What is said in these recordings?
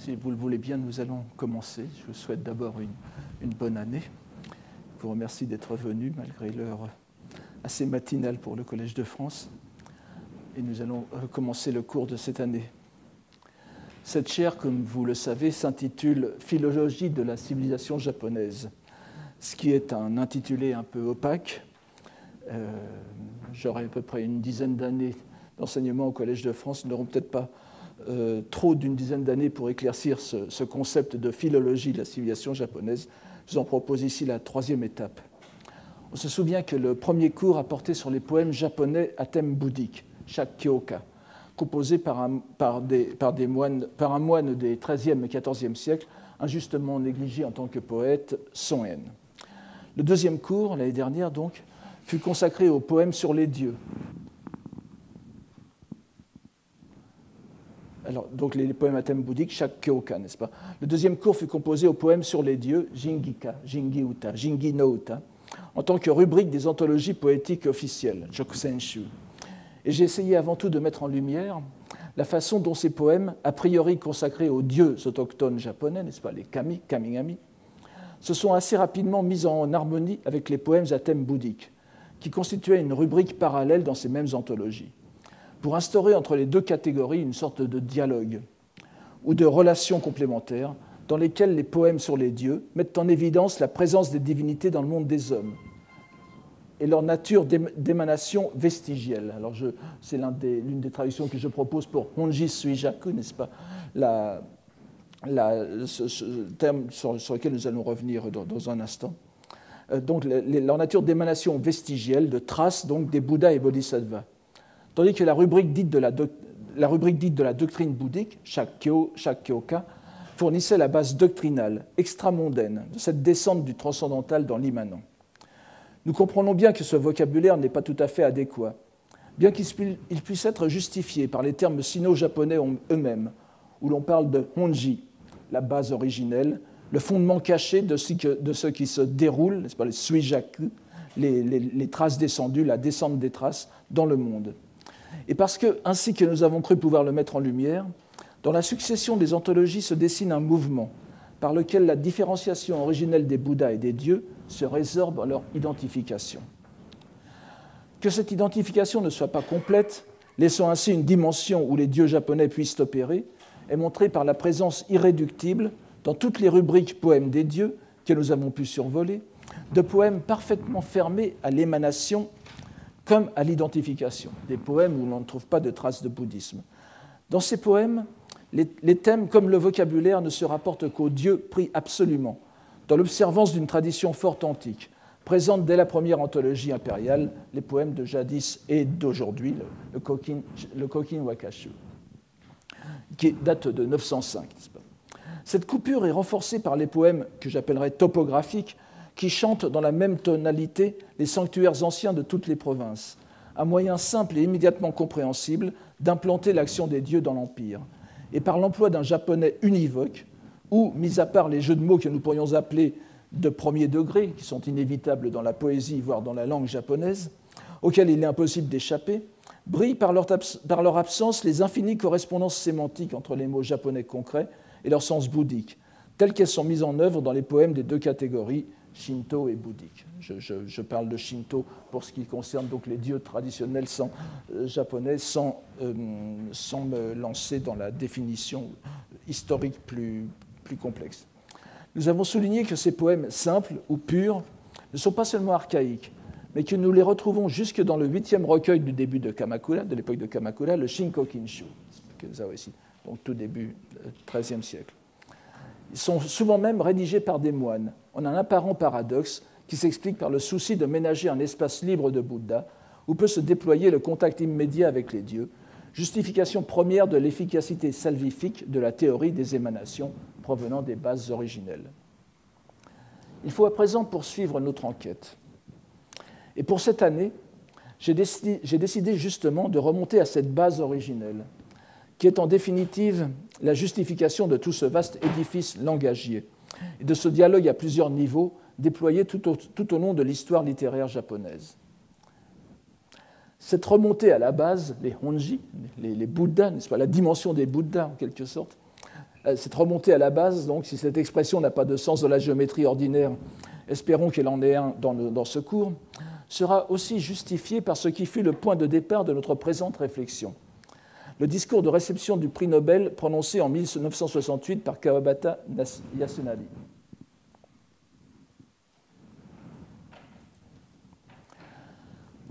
si vous le voulez bien, nous allons commencer. Je vous souhaite d'abord une bonne année. Je vous remercie d'être venu malgré l'heure assez matinale pour le Collège de France. Et nous allons commencer le cours de cette année. Cette chaire, comme vous le savez, s'intitule « Philologie de la civilisation japonaise », ce qui est un intitulé un peu opaque. J'aurai à peu près une dizaine d'années d'enseignement au Collège de France. Nous n'aurons peut-être pas trop d'une dizaine d'années pour éclaircir ce concept de philologie de la civilisation japonaise. Je vous en propose ici la troisième étape. On se souvient que le premier cours a porté sur les poèmes japonais à thème bouddhique, Shakkyoka, composés par un moine des XIIIe et XIVe siècles, injustement négligé en tant que poète, Son En. Le deuxième cours, l'année dernière donc, fut consacré aux poèmes sur les dieux. Alors, donc les poèmes à thème bouddhique, Shakkyoka, n'est-ce pas? Le deuxième cours fut composé aux poèmes sur les dieux, Jingika, Jingi-uta, Jingi no Uta, en tant que rubrique des anthologies poétiques officielles, Jokusenshu. Et j'ai essayé avant tout de mettre en lumière la façon dont ces poèmes, a priori consacrés aux dieux autochtones japonais, n'est-ce pas, les kami, kamigami, se sont assez rapidement mis en harmonie avec les poèmes à thème bouddhique, qui constituaient une rubrique parallèle dans ces mêmes anthologies, pour instaurer entre les deux catégories une sorte de dialogue ou de relations complémentaires dans lesquelles les poèmes sur les dieux mettent en évidence la présence des divinités dans le monde des hommes et leur nature d'émanation vestigielle. Alors c'est l'une des traductions que je propose pour Honji Suijaku, n'est-ce pas, ce terme sur lequel nous allons revenir dans un instant. Donc leur nature d'émanation vestigielle, de traces donc, des Bouddhas et Bodhisattvas. Tandis que la rubrique dite de la doctrine bouddhique, Shakkyoka, fournissait la base doctrinale, extramondaine, de cette descente du transcendantal dans l'immanent. Nous comprenons bien que ce vocabulaire n'est pas tout à fait adéquat, bien qu'il puisse être justifié par les termes sino-japonais eux-mêmes, où l'on parle de honji, la base originelle, le fondement caché de ce qui se déroule, n'est-ce pas, les suijaku, les traces descendues, la descente des traces dans le monde. Et parce que, ainsi que nous avons cru pouvoir le mettre en lumière, dans la succession des anthologies se dessine un mouvement par lequel la différenciation originelle des Bouddhas et des dieux se résorbe en leur identification. Que cette identification ne soit pas complète, laissant ainsi une dimension où les dieux japonais puissent opérer, est montrée par la présence irréductible, dans toutes les rubriques poèmes des dieux que nous avons pu survoler, de poèmes parfaitement fermés à l'émanation comme à l'identification, des poèmes où l'on ne trouve pas de traces de bouddhisme. Dans ces poèmes, les thèmes comme le vocabulaire ne se rapportent qu'aux dieux pris absolument, dans l'observance d'une tradition forte antique, présente dès la première anthologie impériale, les poèmes de jadis et d'aujourd'hui, le Kokin Wakashu, qui date de 905. Cette coupure est renforcée par les poèmes que j'appellerais topographiques, qui chantent dans la même tonalité les sanctuaires anciens de toutes les provinces, un moyen simple et immédiatement compréhensible d'implanter l'action des dieux dans l'Empire, et par l'emploi d'un japonais univoque, ou, mis à part les jeux de mots que nous pourrions appeler de premier degré, qui sont inévitables dans la poésie, voire dans la langue japonaise, auxquels il est impossible d'échapper, brillent par leur absence les infinies correspondances sémantiques entre les mots japonais concrets et leur sens bouddhique, telles qu'elles sont mises en œuvre dans les poèmes des deux catégories, Shinto et bouddhique. Je parle de Shinto pour ce qui concerne donc les dieux traditionnels japonais sans me lancer dans la définition historique plus complexe. Nous avons souligné que ces poèmes simples ou purs ne sont pas seulement archaïques, mais que nous les retrouvons jusque dans le 8e recueil du début de Kamakura, de l'époque de Kamakura, le Shinkokinshu, donc tout début du XIIIe siècle. Ils sont souvent même rédigés par des moines, en un apparent paradoxe qui s'explique par le souci de ménager un espace libre de Bouddha où peut se déployer le contact immédiat avec les dieux, justification première de l'efficacité salvifique de la théorie des émanations provenant des bases originelles. Il faut à présent poursuivre notre enquête. Et pour cette année, j'ai décidé justement de remonter à cette base originelle, qui est en définitive la justification de tout ce vaste édifice langagier et de ce dialogue à plusieurs niveaux déployé tout au long de l'histoire littéraire japonaise. Cette remontée à la base, les honji, les Bouddhas, n'est-ce pas, la dimension des Bouddhas en quelque sorte, cette remontée à la base, donc si cette expression n'a pas de sens dans la géométrie ordinaire, espérons qu'elle en ait un dans ce cours, sera aussi justifiée par ce qui fut le point de départ de notre présente réflexion. Le discours de réception du prix Nobel prononcé en 1968 par Kawabata Yasunari.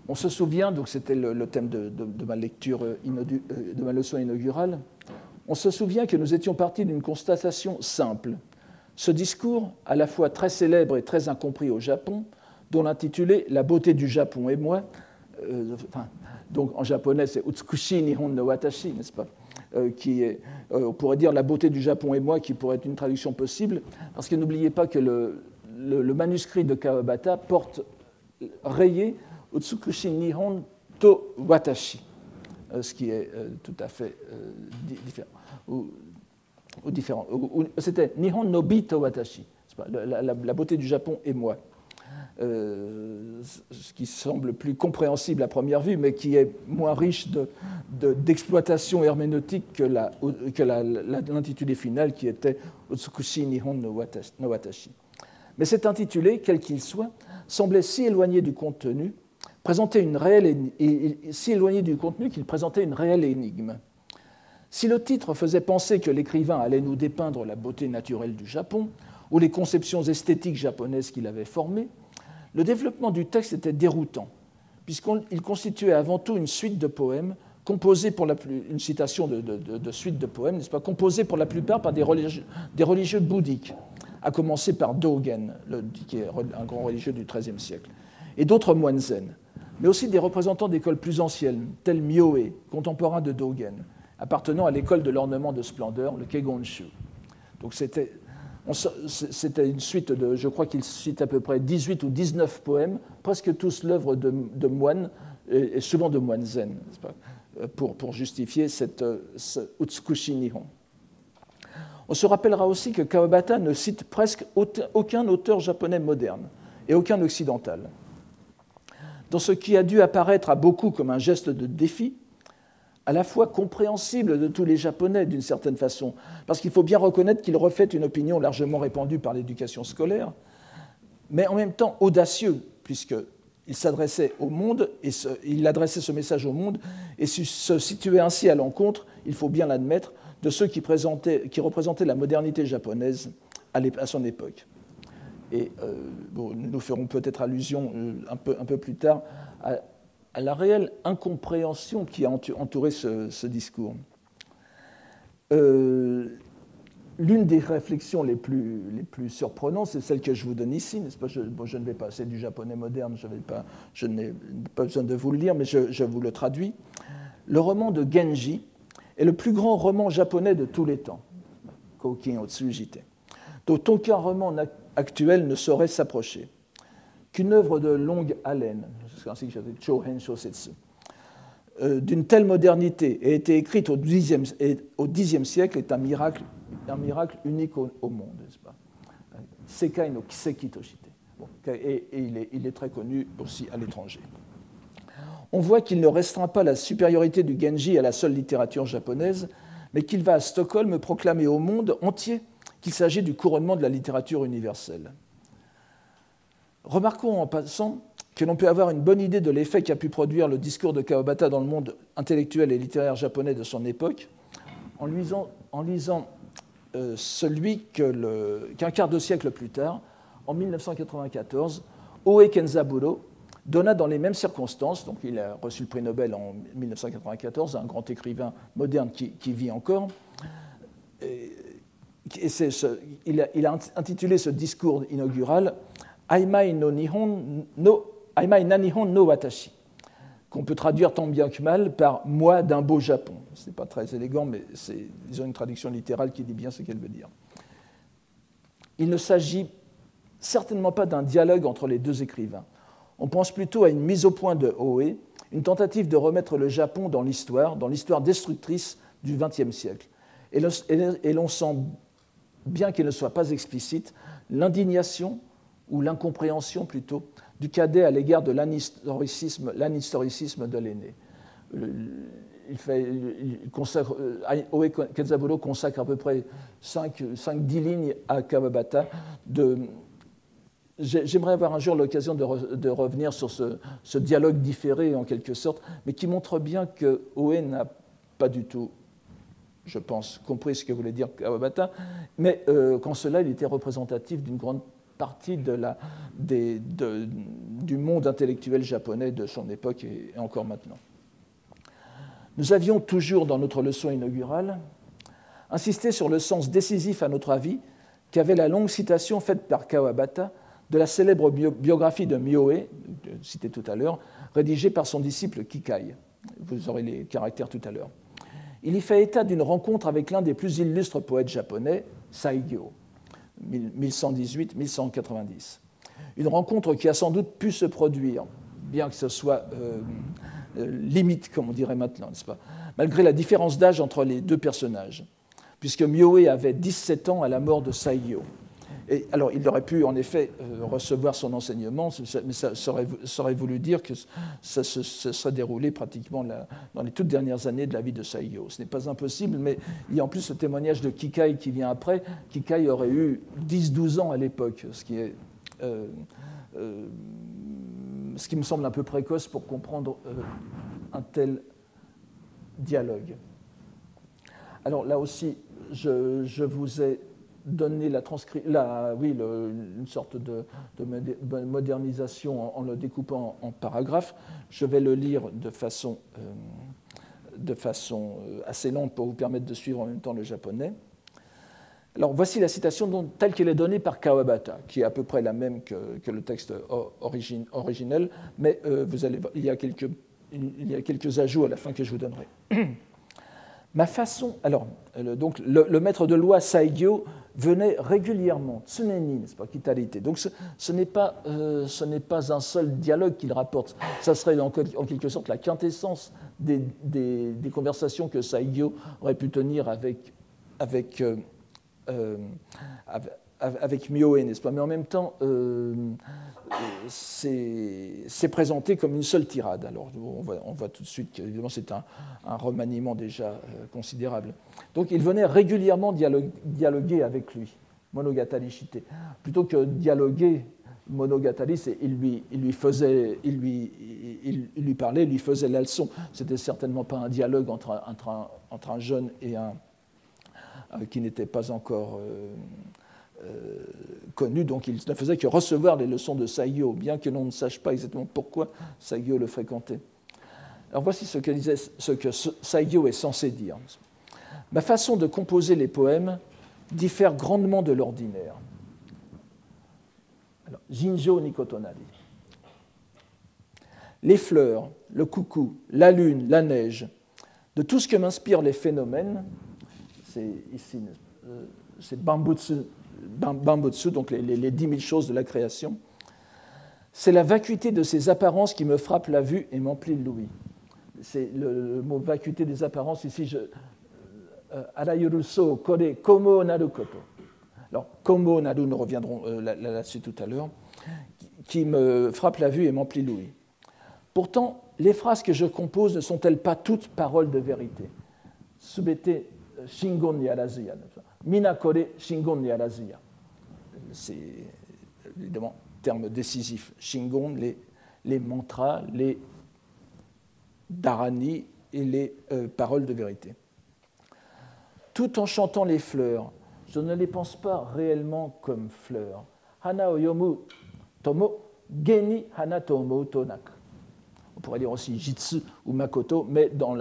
On se souvient, donc c'était le thème de ma lecture, de ma leçon inaugurale, on se souvient que nous étions partis d'une constatation simple. Ce discours, à la fois très célèbre et très incompris au Japon, dont l'intitulé « La beauté du Japon et moi », donc en japonais c'est « Utsukushi Nihon no Watashi », n'est-ce pas, qui est, on pourrait dire « La beauté du Japon et moi », qui pourrait être une traduction possible, parce que n'oubliez pas que le manuscrit de Kawabata porte rayé « Utsukushi Nihon to Watashi », ce qui est tout à fait différent. C'était « Nihon no bi to Watashi », la beauté du Japon et moi. Ce qui semble plus compréhensible à première vue, mais qui est moins riche d'exploitation herméneutique que l'intitulé final qui était Utsukushi Nihon no Watashi. Mais cet intitulé, quel qu'il soit, semblait si éloigné du contenu, si éloigné du contenu qu'il présentait une réelle énigme. Si le titre faisait penser que l'écrivain allait nous dépeindre la beauté naturelle du Japon ou les conceptions esthétiques japonaises qu'il avait formées, le développement du texte était déroutant, puisqu'il constituait avant tout une suite de poèmes composés une citation de suite de poèmes, n'est-ce pas, composés pour la plupart par des religieux bouddhiques, à commencer par Dogen, qui est un grand religieux du XIIIe siècle, et d'autres moines zen, mais aussi des représentants d'écoles plus anciennes, tels Myoe, contemporains de Dogen, appartenant à l'école de l'ornement de splendeur, le Keigonshu. Donc c'était une suite de, je crois qu'il cite à peu près 18 ou 19 poèmes, presque tous l'œuvre de moines, et souvent de moines zen, n'est-ce pas, pour justifier ce Utsukushi Nihon. On se rappellera aussi que Kawabata ne cite presque aucun auteur japonais moderne et aucun occidental. Dans ce qui a dû apparaître à beaucoup comme un geste de défi, à la fois compréhensible de tous les Japonais d'une certaine façon, parce qu'il faut bien reconnaître qu'il reflète une opinion largement répandue par l'éducation scolaire, mais en même temps audacieux, puisqu'il s'adressait au monde, et il adressait ce message au monde, et se situait ainsi à l'encontre, il faut bien l'admettre, de ceux qui représentaient la modernité japonaise à son époque. Et nous ferons peut-être allusion un peu plus tard à la réelle incompréhension qui a entouré ce discours. L'une des réflexions les plus surprenantes, c'est celle que je vous donne ici, n'est-ce pas? Je ne vais pas, c'est du japonais moderne, je n'ai pas besoin de vous le lire, mais je vous le traduis. Le roman de Genji est le plus grand roman japonais de tous les temps, Koukin Otsujite, dont aucun roman actuel ne saurait s'approcher. Qu'une œuvre de longue haleine, c'est ainsi que j'appelle Chōhen Shosetsu, d'une telle modernité ait été écrite au Xe siècle est un miracle unique au monde, n'est-ce pas? Sekai no Kiseki Toshite. Et il est très connu aussi à l'étranger. On voit qu'il ne restreint pas la supériorité du Genji à la seule littérature japonaise, mais qu'il va à Stockholm proclamer au monde entier qu'il s'agit du couronnement de la littérature universelle. Remarquons en passant que l'on peut avoir une bonne idée de l'effet qu'a pu produire le discours de Kawabata dans le monde intellectuel et littéraire japonais de son époque en lisant celui qu'un quart de siècle plus tard, en 1994, Oe Kenzaburo donna dans les mêmes circonstances, donc il a reçu le prix Nobel en 1994, un grand écrivain moderne qui vit encore, il a intitulé ce discours inaugural Aimai na Nihon no Watashi, qu'on peut traduire tant bien que mal par « moi d'un beau Japon ». Ce n'est pas très élégant, mais ils ont une traduction littérale qui dit bien ce qu'elle veut dire. Il ne s'agit certainement pas d'un dialogue entre les deux écrivains. On pense plutôt à une mise au point de Oe, une tentative de remettre le Japon dans l'histoire destructrice du XXe siècle. Et l'on sent, bien qu'elle ne soit pas explicite, l'indignation ou l'incompréhension plutôt du cadet à l'égard de l'anhistoricisme de l'aîné. Oe Kenzaburo consacre à peu près 5-10 lignes à Kawabata. J'aimerais avoir un jour l'occasion de revenir sur ce dialogue différé, en quelque sorte, mais qui montre bien que Oe n'a pas du tout, je pense, compris ce que voulait dire Kawabata, mais qu'en cela, il était représentatif d'une grande partie du monde intellectuel japonais de son époque et encore maintenant. Nous avions toujours, dans notre leçon inaugurale, insisté sur le sens décisif, à notre avis, qu'avait la longue citation faite par Kawabata de la célèbre biographie de Myoe, citée tout à l'heure, rédigée par son disciple Kikai. Vous aurez les caractères tout à l'heure. Il y fait état d'une rencontre avec l'un des plus illustres poètes japonais, Saigyo, 1118-1190. Une rencontre qui a sans doute pu se produire, bien que ce soit limite, comme on dirait maintenant, n'est-ce pas, malgré la différence d'âge entre les deux personnages, puisque Myoe avait 17 ans à la mort de Saigyo. Et alors, il aurait pu, en effet, recevoir son enseignement, mais ça aurait voulu dire que ça se serait déroulé pratiquement dans les toutes dernières années de la vie de Saigyo. Ce n'est pas impossible, mais il y a en plus ce témoignage de Kikai qui vient après. Kikai aurait eu 10-12 ans à l'époque, ce qui me semble un peu précoce pour comprendre un tel dialogue. Alors là aussi, je vous ai donné une sorte de modernisation en le découpant en paragraphes. Je vais le lire de façon assez lente pour vous permettre de suivre en même temps le japonais. Alors voici la citation telle qu'elle est donnée par Kawabata, qui est à peu près la même que le texte originel, mais il y a quelques ajouts à la fin que je vous donnerai. Ma façon. Alors, donc, le maître de loi Saigyo venait régulièrement, tsuneni, n'est-ce pas, kitalité. Donc, ce n'est pas un seul dialogue qu'il rapporte. Ça serait en quelque sorte la quintessence des conversations que Saigyo aurait pu tenir avec Myoe, n'est-ce pas. Mais en même temps, c'est présenté comme une seule tirade. Alors, on voit tout de suite qu'évidemment, c'est un remaniement déjà considérable. Donc, il venait régulièrement dialoguer avec lui, Monogatari Shite. Plutôt que dialoguer, Monogatari, il lui parlait, il lui faisait la leçon. C'était certainement pas un dialogue entre un jeune et un qui n'était pas encore connu, donc il ne faisait que recevoir les leçons de Saigyo, bien que l'on ne sache pas exactement pourquoi Saigyo le fréquentait. Alors voici ce que Saigyo est censé dire. Ma façon de composer les poèmes diffère grandement de l'ordinaire. Alors, Jinjo Nikotonari. Les fleurs, le coucou, la lune, la neige, de tout ce que m'inspirent les phénomènes, c'est ici, c'est Bambutsu, donc les 10 000 choses de la création. C'est la vacuité de ces apparences qui me frappe la vue et m'emplit l'ouïe. C'est le mot vacuité des apparences, ici, Arayuruso kore komo naru koto. Alors, komo naru, nous reviendrons là-dessus tout à l'heure, qui me frappe la vue et m'emplit l'ouïe. Pourtant, les phrases que je compose ne sont-elles pas toutes paroles de vérité? Subete Shingon Yarazuya. Mina kore Shingon Yarazuya. C'est évidemment terme décisif. Shingon, les mantras, les dharani et les paroles de vérité. Tout en chantant les fleurs, je ne les pense pas réellement comme fleurs. Hana o yomu tomo geni hana tomo tonaku. On pourrait dire aussi Jitsu ou Makoto, mais dans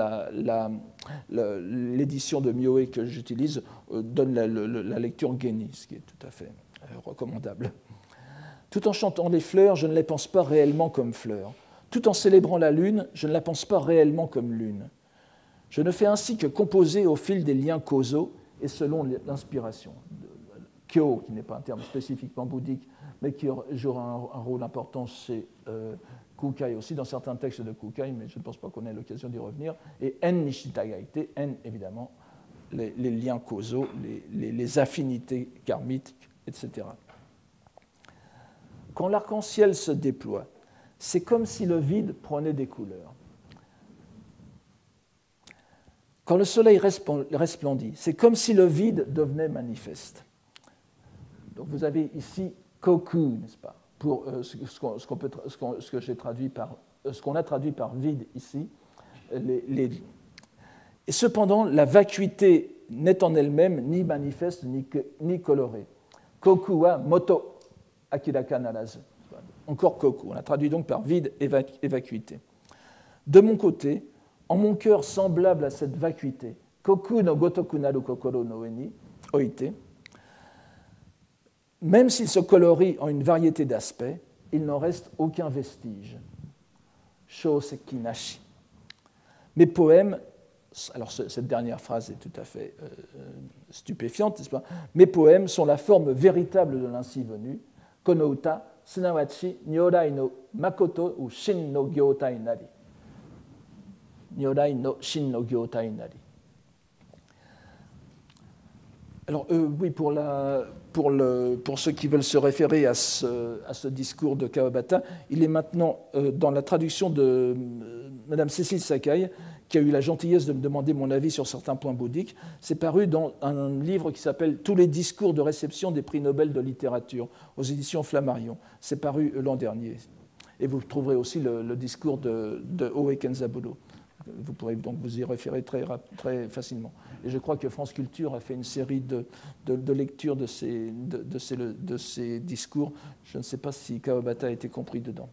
l'édition de Myoe que j'utilise, donne la lecture Geni, ce qui est tout à fait recommandable. Tout en chantant les fleurs, je ne les pense pas réellement comme fleurs. Tout en célébrant la lune, je ne la pense pas réellement comme lune. Je ne fais ainsi que composer au fil des liens causaux et selon l'inspiration. Kyo, qui n'est pas un terme spécifiquement bouddhique, mais qui jouera un rôle important chez Kukai aussi, dans certains textes de Kukai, mais je ne pense pas qu'on ait l'occasion d'y revenir. Et En Nishitagaite, En, évidemment, les liens causaux, les affinités karmiques, etc. Quand l'arc-en-ciel se déploie, c'est comme si le vide prenait des couleurs. Quand le soleil resplendit, c'est comme si le vide devenait manifeste. Donc vous avez ici koku, n'est-ce pas, pour ce qu'on a traduit par vide ici. Et cependant, la vacuité n'est en elle-même ni manifeste ni colorée. Koku wa moto akiraka narazu. Encore koku. On a traduit donc par vide et vacuité. De mon côté, en mon cœur semblable à cette vacuité, koku no gotoku naru kokoro no ue ni oite, même s'il se colorie en une variété d'aspects, il n'en reste aucun vestige. Shōseki nashi. Mes poèmes, alors cette dernière phrase est tout à fait stupéfiante, n'est-ce pas? Mes poèmes sont la forme véritable de l'ainsi venu. Kono uta, sunawachi, nyorai no makoto ou shin no gyotai nari. Nyorai no shin no gyotai nari. Alors, oui, pour ceux qui veulent se référer à ce discours de Kawabata, il est maintenant dans la traduction de Mme Cécile Sakai, qui a eu la gentillesse de me demander mon avis sur certains points bouddhiques. C'est paru dans un livre qui s'appelle « Tous les discours de réception des prix Nobel de littérature » aux éditions Flammarion. C'est paru l'an dernier. Et vous trouverez aussi le discours de Oe Kenzaburo. Vous pourrez donc vous y référer très facilement. Et je crois que France Culture a fait une série de lectures de ces discours. Je ne sais pas si Kawabata a été compris dedans.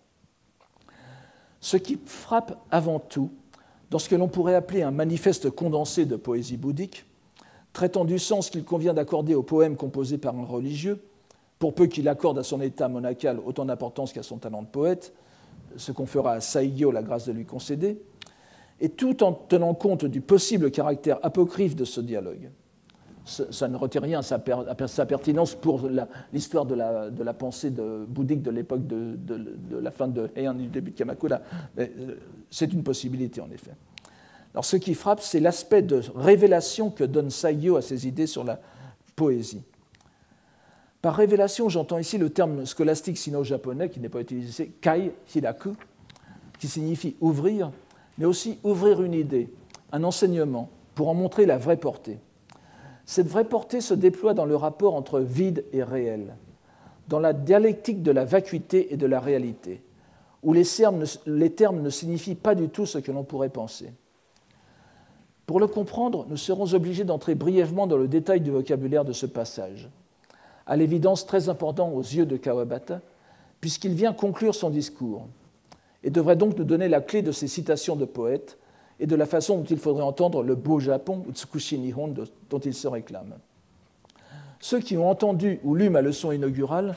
Ce qui frappe avant tout, dans ce que l'on pourrait appeler un manifeste condensé de poésie bouddhique, traitant du sens qu'il convient d'accorder aux poèmes composés par un religieux, pour peu qu'il accorde à son état monacal autant d'importance qu'à son talent de poète, ce qu'on fera à Saigyo la grâce de lui concéder, et tout en tenant compte du possible caractère apocryphe de ce dialogue. Ça ne retire rien à sa pertinence pour l'histoire de la pensée bouddhique de l'époque de la fin de Heian et du début de Kamakura. C'est une possibilité, en effet. Alors, ce qui frappe, c'est l'aspect de révélation que donne Saigyo à ses idées sur la poésie. Par révélation, j'entends ici le terme scolastique sino-japonais, qui n'est pas utilisé, kai hiraku, qui signifie ouvrir, mais aussi ouvrir une idée, un enseignement, pour en montrer la vraie portée. Cette vraie portée se déploie dans le rapport entre vide et réel, dans la dialectique de la vacuité et de la réalité, où les termes ne signifient pas du tout ce que l'on pourrait penser. Pour le comprendre, nous serons obligés d'entrer brièvement dans le détail du vocabulaire de ce passage, à l'évidence très important aux yeux de Kawabata, puisqu'il vient conclure son discours, et devrait donc nous donner la clé de ses citations de poètes et de la façon dont il faudrait entendre le beau Japon, ou Tsukushi Nihon, dont il se réclame. Ceux qui ont entendu ou lu ma leçon inaugurale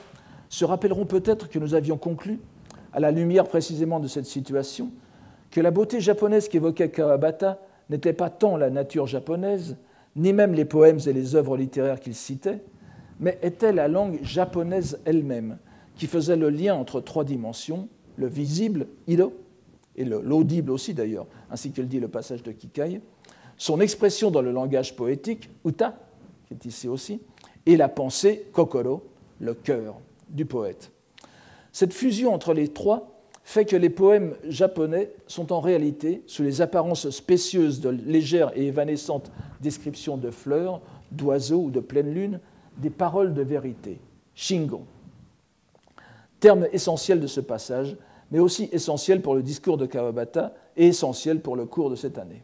se rappelleront peut-être que nous avions conclu, à la lumière précisément de cette situation, que la beauté japonaise qu'évoquait Kawabata n'était pas tant la nature japonaise, ni même les poèmes et les œuvres littéraires qu'il citait, mais était la langue japonaise elle-même, qui faisait le lien entre trois dimensions, le visible, iro, et l'audible aussi d'ailleurs, ainsi que le dit le passage de Kikai, son expression dans le langage poétique, uta, qui est ici aussi, et la pensée, kokoro, le cœur du poète. Cette fusion entre les trois fait que les poèmes japonais sont en réalité, sous les apparences spécieuses de légères et évanescentes descriptions de fleurs, d'oiseaux ou de pleine lune, des paroles de vérité, shingon. Terme essentiel de ce passage, mais aussi essentiel pour le discours de Kawabata et essentiel pour le cours de cette année.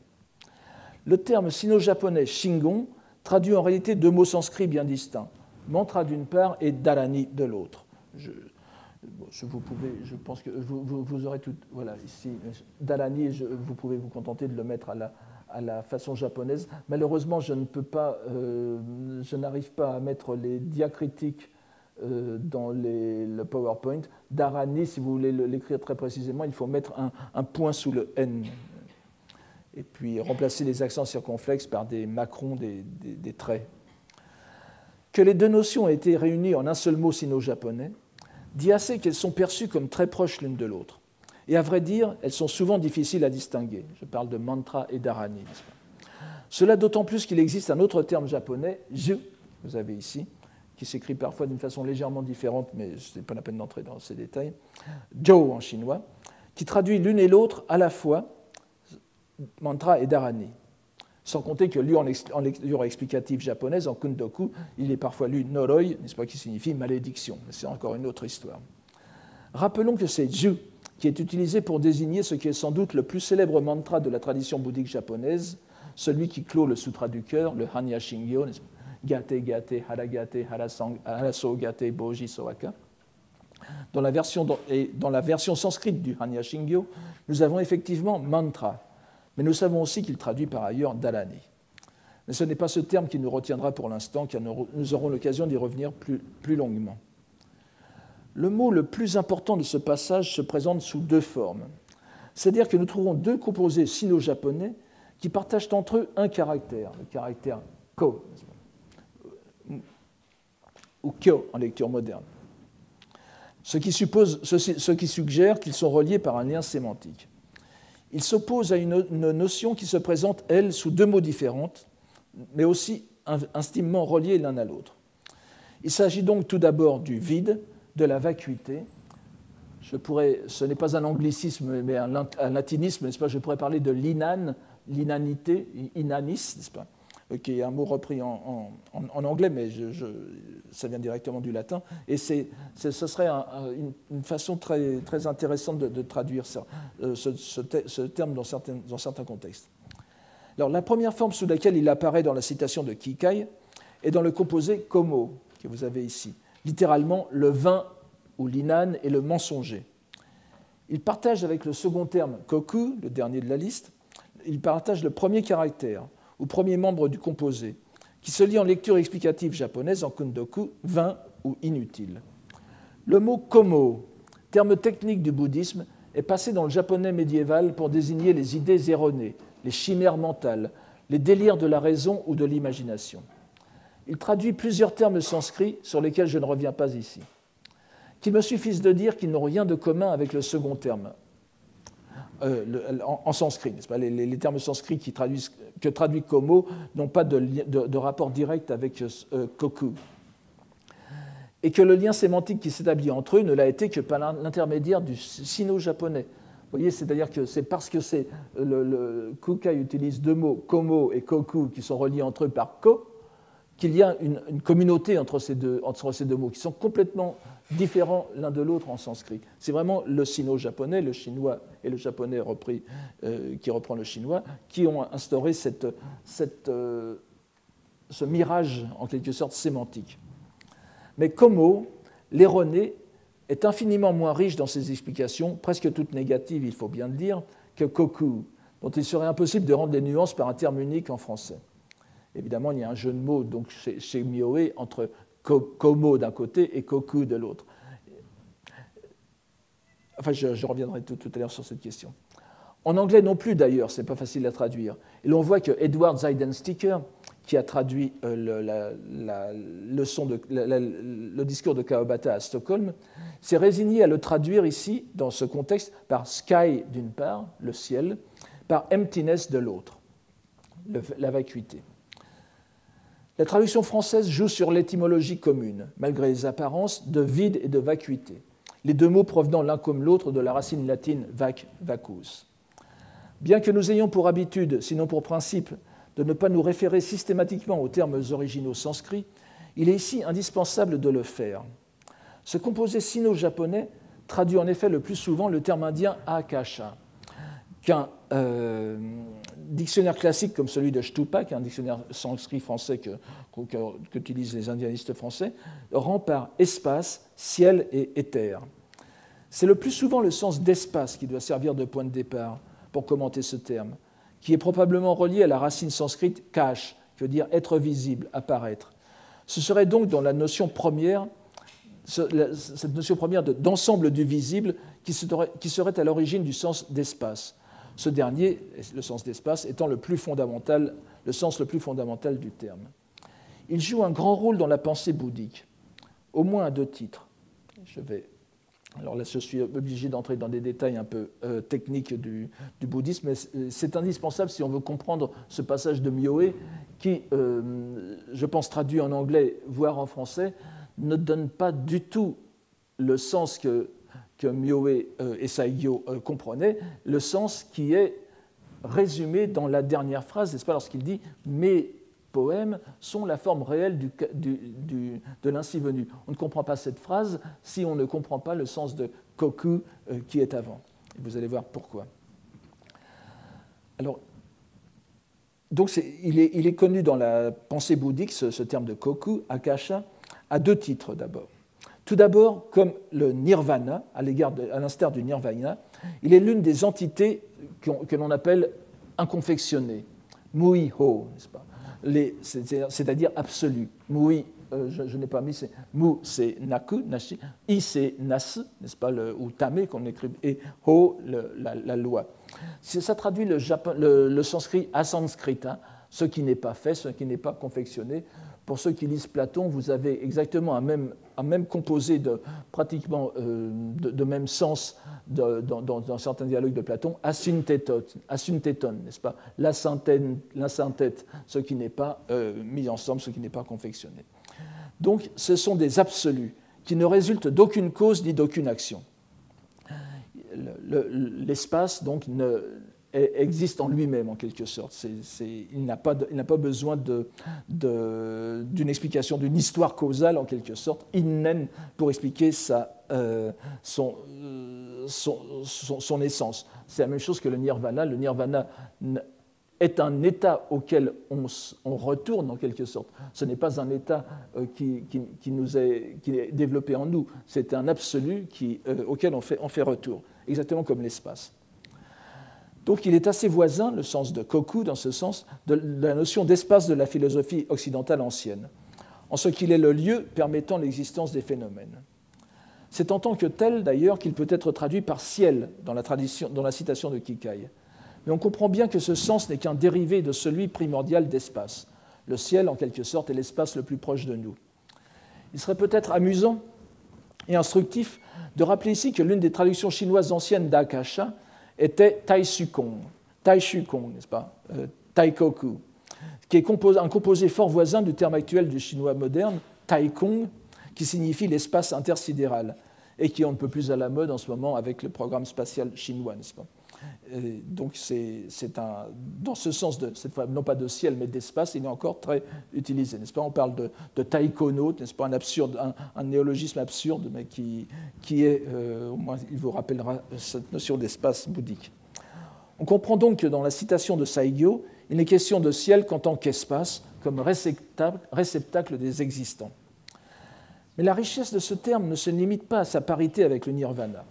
Le terme sino-japonais shingon traduit en réalité deux mots sanscrits bien distincts, mantra d'une part et dharani de l'autre. Je pense que vous aurez tout. Voilà, ici, dharani, vous pouvez vous contenter de le mettre à la façon japonaise. Malheureusement, je n'arrive pas à mettre les diacritiques dans le PowerPoint. Dharani, si vous voulez l'écrire très précisément, il faut mettre un point sous le N et puis remplacer les accents circonflexes par des macrons, des traits. Que les deux notions aient été réunies en un seul mot sino-japonais dit assez qu'elles sont perçues comme très proches l'une de l'autre. Et à vrai dire, elles sont souvent difficiles à distinguer. Je parle de mantra et dharani. Cela d'autant plus qu'il existe un autre terme japonais, ju, vous avez ici, qui s'écrit parfois d'une façon légèrement différente, mais ce n'est pas la peine d'entrer dans ces détails, Zhou en chinois, qui traduit l'une et l'autre à la fois, mantra et dharani. Sans compter que lu en lecture explicative japonaise, en kundoku, il est parfois lu noroi, n'est-ce pas, qui signifie malédiction. C'est encore une autre histoire. Rappelons que c'est ju qui est utilisé pour désigner ce qui est sans doute le plus célèbre mantra de la tradition bouddhique japonaise, celui qui clôt le sutra du cœur, le Hanya Shingyo, Gate Gate Haragate Haraso Gate Boji Soaka. Dans la version sanskrite du Hanya Shingyo, nous avons effectivement mantra, mais nous savons aussi qu'il traduit par ailleurs dhalani. Mais ce n'est pas ce terme qui nous retiendra pour l'instant, car nous aurons l'occasion d'y revenir plus longuement. Le mot le plus important de ce passage se présente sous deux formes. C'est-à-dire que nous trouvons deux composés sino-japonais qui partagent entre eux un caractère, le caractère ko, ou kyo en lecture moderne, ce qui suggère qu'ils sont reliés par un lien sémantique. Ils s'opposent à une notion qui se présente, elle, sous deux mots différents, mais aussi intimement reliés l'un à l'autre. Il s'agit donc tout d'abord du vide, de la vacuité. Ce n'est pas un anglicisme, mais un latinisme, n'est-ce pas? Je pourrais parler de l'inanité, inanis, n'est-ce pas? Qui est un mot repris en anglais, mais ça vient directement du latin. Et ce serait une façon très, très intéressante de traduire ça, ce terme dans certains contextes. Alors, la première forme sous laquelle il apparaît dans la citation de Kikai est dans le composé komo, que vous avez ici, littéralement le vain ou l'inan et le mensonger. Il partage avec le second terme koku, le dernier de la liste, il partage le premier caractère, ou premier membre du composé, qui se lit en lecture explicative japonaise en kundoku, vain ou inutile. Le mot komo, terme technique du bouddhisme, est passé dans le japonais médiéval pour désigner les idées erronées, les chimères mentales, les délires de la raison ou de l'imagination. Il traduit plusieurs termes sanscrits sur lesquels je ne reviens pas ici. Qu'il me suffise de dire qu'ils n'ont rien de commun avec le second terme, en sanskrit, n'est-ce pas? Les termes sanscrits que traduit komo n'ont pas de rapport direct avec koku. Et que le lien sémantique qui s'établit entre eux ne l'a été que par l'intermédiaire du sino-japonais. Vous voyez, c'est-à-dire que c'est parce que le Kukai utilise deux mots, komo et koku, qui sont reliés entre eux par ko, qu'il y a une communauté entre ces deux mots, qui sont complètement différents l'un de l'autre en sanskrit. C'est vraiment le sino-japonais, le chinois et le japonais qui reprend le chinois, qui ont instauré ce mirage, en quelque sorte, sémantique. Mais komo, l'erroné, est infiniment moins riche dans ses explications, presque toutes négatives, il faut bien le dire, que koku, dont il serait impossible de rendre les nuances par un terme unique en français. Évidemment, il y a un jeu de mots donc, chez Mioe entre komo d'un côté et koku de l'autre. Enfin, je reviendrai tout à l'heure sur cette question. En anglais non plus, d'ailleurs, ce n'est pas facile à traduire. Et l'on voit que Edward Zeidensticker, qui a traduit le discours de Kawabata à Stockholm, s'est résigné à le traduire ici, dans ce contexte, par sky d'une part, le ciel, par emptiness de l'autre, la vacuité. La traduction française joue sur l'étymologie commune, malgré les apparences de vide et de vacuité, les deux mots provenant l'un comme l'autre de la racine latine vac, vacus. Bien que nous ayons pour habitude, sinon pour principe, de ne pas nous référer systématiquement aux termes originaux sanscrits, il est ici indispensable de le faire. Ce composé sino-japonais traduit en effet le plus souvent le terme indien akasha, qu'un dictionnaire classique comme celui de Stupak, un dictionnaire sanskrit français qu'utilisent les indianistes français, rend par espace, ciel et éther. C'est le plus souvent le sens d'espace qui doit servir de point de départ pour commenter ce terme, qui est probablement relié à la racine sanscrite kash, qui veut dire être visible, apparaître. Ce serait donc dans la notion première, cette notion première d'ensemble du visible qui serait à l'origine du sens d'espace. Ce dernier, le sens d'espace, étant le sens le plus fondamental du terme. Il joue un grand rôle dans la pensée bouddhique, au moins à deux titres. Alors là, je suis obligé d'entrer dans des détails un peu techniques du bouddhisme, mais c'est indispensable si on veut comprendre ce passage de Mioe qui, je pense, traduit en anglais, voire en français, ne donne pas du tout le sens que Mioe et Saigyo comprenaient, le sens qui est résumé dans la dernière phrase, n'est-ce pas, lorsqu'il dit « mes poèmes sont la forme réelle de l'ainsi venu ». On ne comprend pas cette phrase si on ne comprend pas le sens de « koku » qui est avant. Et vous allez voir pourquoi. Alors, donc il est connu dans la pensée bouddhique, ce terme de koku, akasha, à deux titres d'abord. Tout d'abord, comme le nirvana, à l'instar du nirvana, il est l'une des entités que l'on appelle inconfectionnées, mui-ho, n'est-ce pas, c'est-à-dire absolu. Mui, je n'ai pas mis, c'est mu, c'est naku, nashi, i, c'est nas, n'est-ce pas, ou tame, qu'on écrit, et ho, la loi. Ça traduit le sanskrit asanskrita, ce qui n'est pas fait, ce qui n'est pas confectionné. Pour ceux qui lisent Platon, vous avez exactement un même composé pratiquement de même sens dans certains dialogues de Platon, asyntéton, n'est-ce pas, la synthète, ce qui n'est pas mis ensemble, ce qui n'est pas confectionné. Donc, ce sont des absolus qui ne résultent d'aucune cause ni d'aucune action. L'espace, donc, existe en lui-même, en quelque sorte. Il n'a pas besoin d'une explication, d'une histoire causale, en quelque sorte, innen, pour expliquer son essence. C'est la même chose que le nirvana. Le nirvana est un état auquel on retourne, en quelque sorte. Ce n'est pas un état qui est développé en nous. C'est un absolu auquel on fait retour, exactement comme l'espace. Donc il est assez voisin, le sens de koku, dans ce sens, de la notion d'espace de la philosophie occidentale ancienne, en ce qu'il est le lieu permettant l'existence des phénomènes. C'est en tant que tel, d'ailleurs, qu'il peut être traduit par ciel dans la citation de Kikai. Mais on comprend bien que ce sens n'est qu'un dérivé de celui primordial d'espace. Le ciel, en quelque sorte, est l'espace le plus proche de nous. Il serait peut-être amusant et instructif de rappeler ici que l'une des traductions chinoises anciennes d'Akasha était Taishukong, n'est-ce pas, Taikoku, qui est un composé fort voisin du terme actuel du chinois moderne, Taikong, qui signifie l'espace intersidéral, et qui est on ne peut plus à la mode en ce moment avec le programme spatial chinois, n'est-ce pas. Donc c'est dans ce sens, cette fois, non pas de ciel, mais d'espace, il est encore très utilisé, n'est-ce pas. On parle de taïkonaute, n'est-ce pas, un néologisme absurde, mais qui est, au moins il vous rappellera cette notion d'espace bouddhique. On comprend donc que dans la citation de Saigyo, il n'est question de ciel qu'en tant qu'espace, comme réceptacle des existants. Mais la richesse de ce terme ne se limite pas à sa parité avec le nirvana.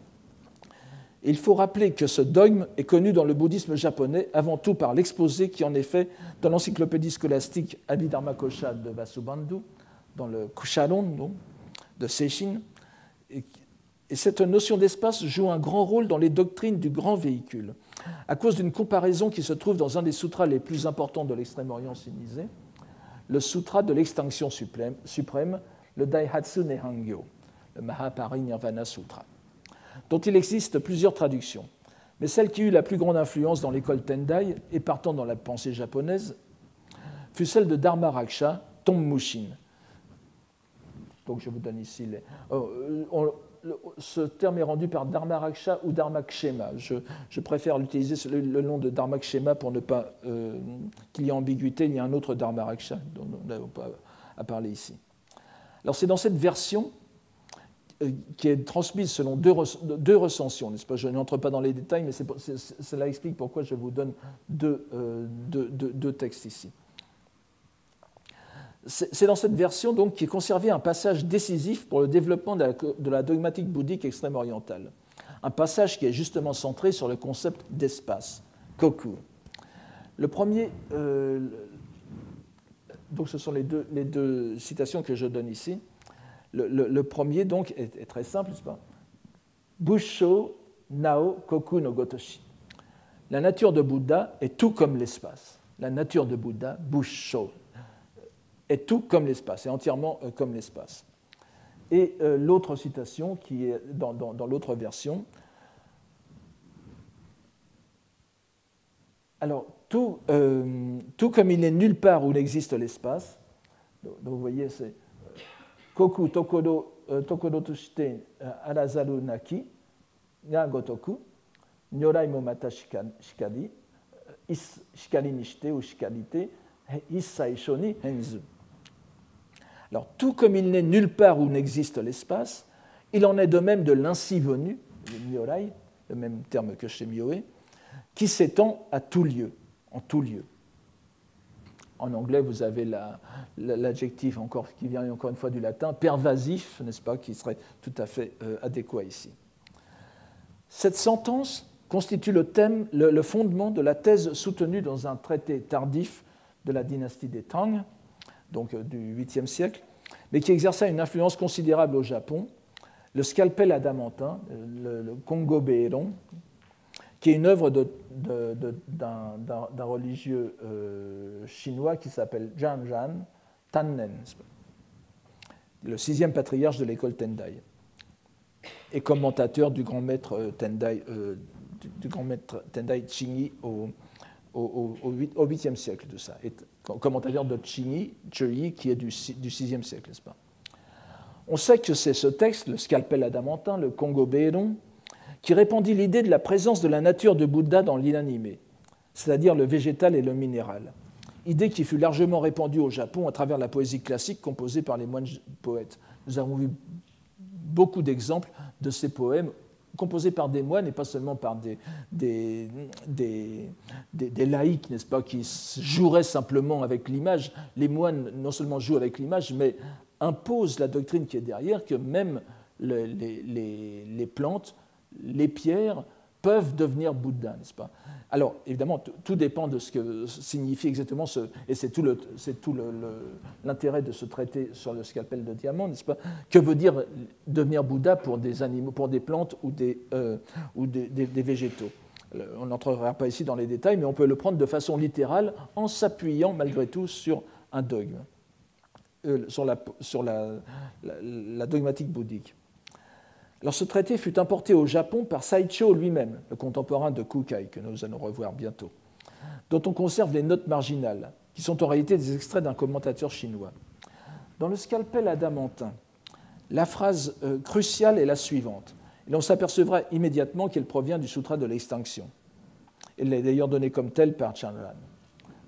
Il faut rappeler que ce dogme est connu dans le bouddhisme japonais avant tout par l'exposé qui en est fait dans l'encyclopédie scolastique Abhidharmakosha de Vasubandhu, dans le Kusharon de Seishin. Et cette notion d'espace joue un grand rôle dans les doctrines du grand véhicule, à cause d'une comparaison qui se trouve dans un des sutras les plus importants de l'Extrême-Orient sinisé, le sutra de l'extinction suprême, le Daihatsu Nihangyo, le Mahaparinirvana Sutra, dont il existe plusieurs traductions. Mais celle qui eut la plus grande influence dans l'école Tendai et partant dans la pensée japonaise fut celle de Dharmaraksha Tongmushin. Donc je vous donne ici ce terme est rendu par Dharmaraksha ou Dharmakshema. Je préfère utiliser le nom de Dharmakshema pour ne pas qu'il y ait ambiguïté. Il y a un autre Dharmaraksha dont nous n'avons pas à parler ici. Alors c'est dans cette version qui est transmise selon deux recensions, n'est-ce pas? Je n'entre pas dans les détails, mais cela explique pourquoi je vous donne deux textes ici. C'est dans cette version donc qui est conservé un passage décisif pour le développement de la dogmatique bouddhique extrême-orientale. Un passage qui est justement centré sur le concept d'espace, koku. Le premier, donc ce sont les deux citations que je donne ici. Le premier, donc, est très simple, n'est-ce pas? Busho nao koku no gotoshi. La nature de Bouddha est tout comme l'espace. La nature de Bouddha, Busho, est tout comme l'espace, est entièrement comme l'espace. Et l'autre citation, qui est dans l'autre version, alors, tout comme il n'est nulle part où n'existe l'espace, donc vous voyez, c'est Koku tokodo to shite arazaru naki ga gotoku, nyorai mo mata shikari, shikari ni shite ou shikarite, issai shoni henzu. Alors, tout comme il n'est nulle part où n'existe l'espace, il en est de même de l'ainsi venu, le nyorai, le même terme que chez Myoé, qui s'étend à tout lieu, en tout lieu. En anglais, vous avez l'adjectif qui vient encore une fois du latin, pervasif, n'est-ce pas, qui serait tout à fait adéquat ici. Cette sentence constitue le fondement de la thèse soutenue dans un traité tardif de la dynastie des Tang, donc du 8e siècle, mais qui exerça une influence considérable au Japon, le scalpel adamantin, le Kongo Beiron, qui est une œuvre d'un religieux chinois qui s'appelle Zhang Zhan Tannen, le 6e patriarche de l'école Tendai, et commentateur du grand maître Tendai, Chinyi au 8e siècle de ça, et commentateur de Chinyi, qui est du 6e siècle, n'est-ce pas? On sait que c'est ce texte, le scalpel adamantin, le Kongo Beiron, qui répandit l'idée de la présence de la nature de Bouddha dans l'inanimé, c'est-à-dire le végétal et le minéral, idée qui fut largement répandue au Japon à travers la poésie classique composée par les moines poètes. Nous avons vu beaucoup d'exemples de ces poèmes composés par des moines et pas seulement par des laïcs, n'est-ce pas, qui joueraient simplement avec l'image. Les moines non seulement jouent avec l'image, mais imposent la doctrine qui est derrière, que même les plantes, les pierres peuvent devenir Bouddha, n'est-ce pas? Alors, évidemment, tout dépend de ce que signifie exactement et c'est tout l'intérêt de ce traité sur le scalpel de diamant, n'est-ce pas? Que veut dire devenir Bouddha pour des animaux, pour des plantes ou des végétaux? On n'entrera pas ici dans les détails, mais on peut le prendre de façon littérale en s'appuyant malgré tout sur un dogme, sur la dogmatique bouddhique. Alors, ce traité fut importé au Japon par Saicho lui-même, le contemporain de Kukai, que nous allons revoir bientôt, dont on conserve les notes marginales, qui sont en réalité des extraits d'un commentateur chinois. Dans le scalpel adamantin, la phrase cruciale est la suivante, et l'on s'apercevra immédiatement qu'elle provient du Sutra de l'extinction. Elle est d'ailleurs donnée comme telle par Chandran.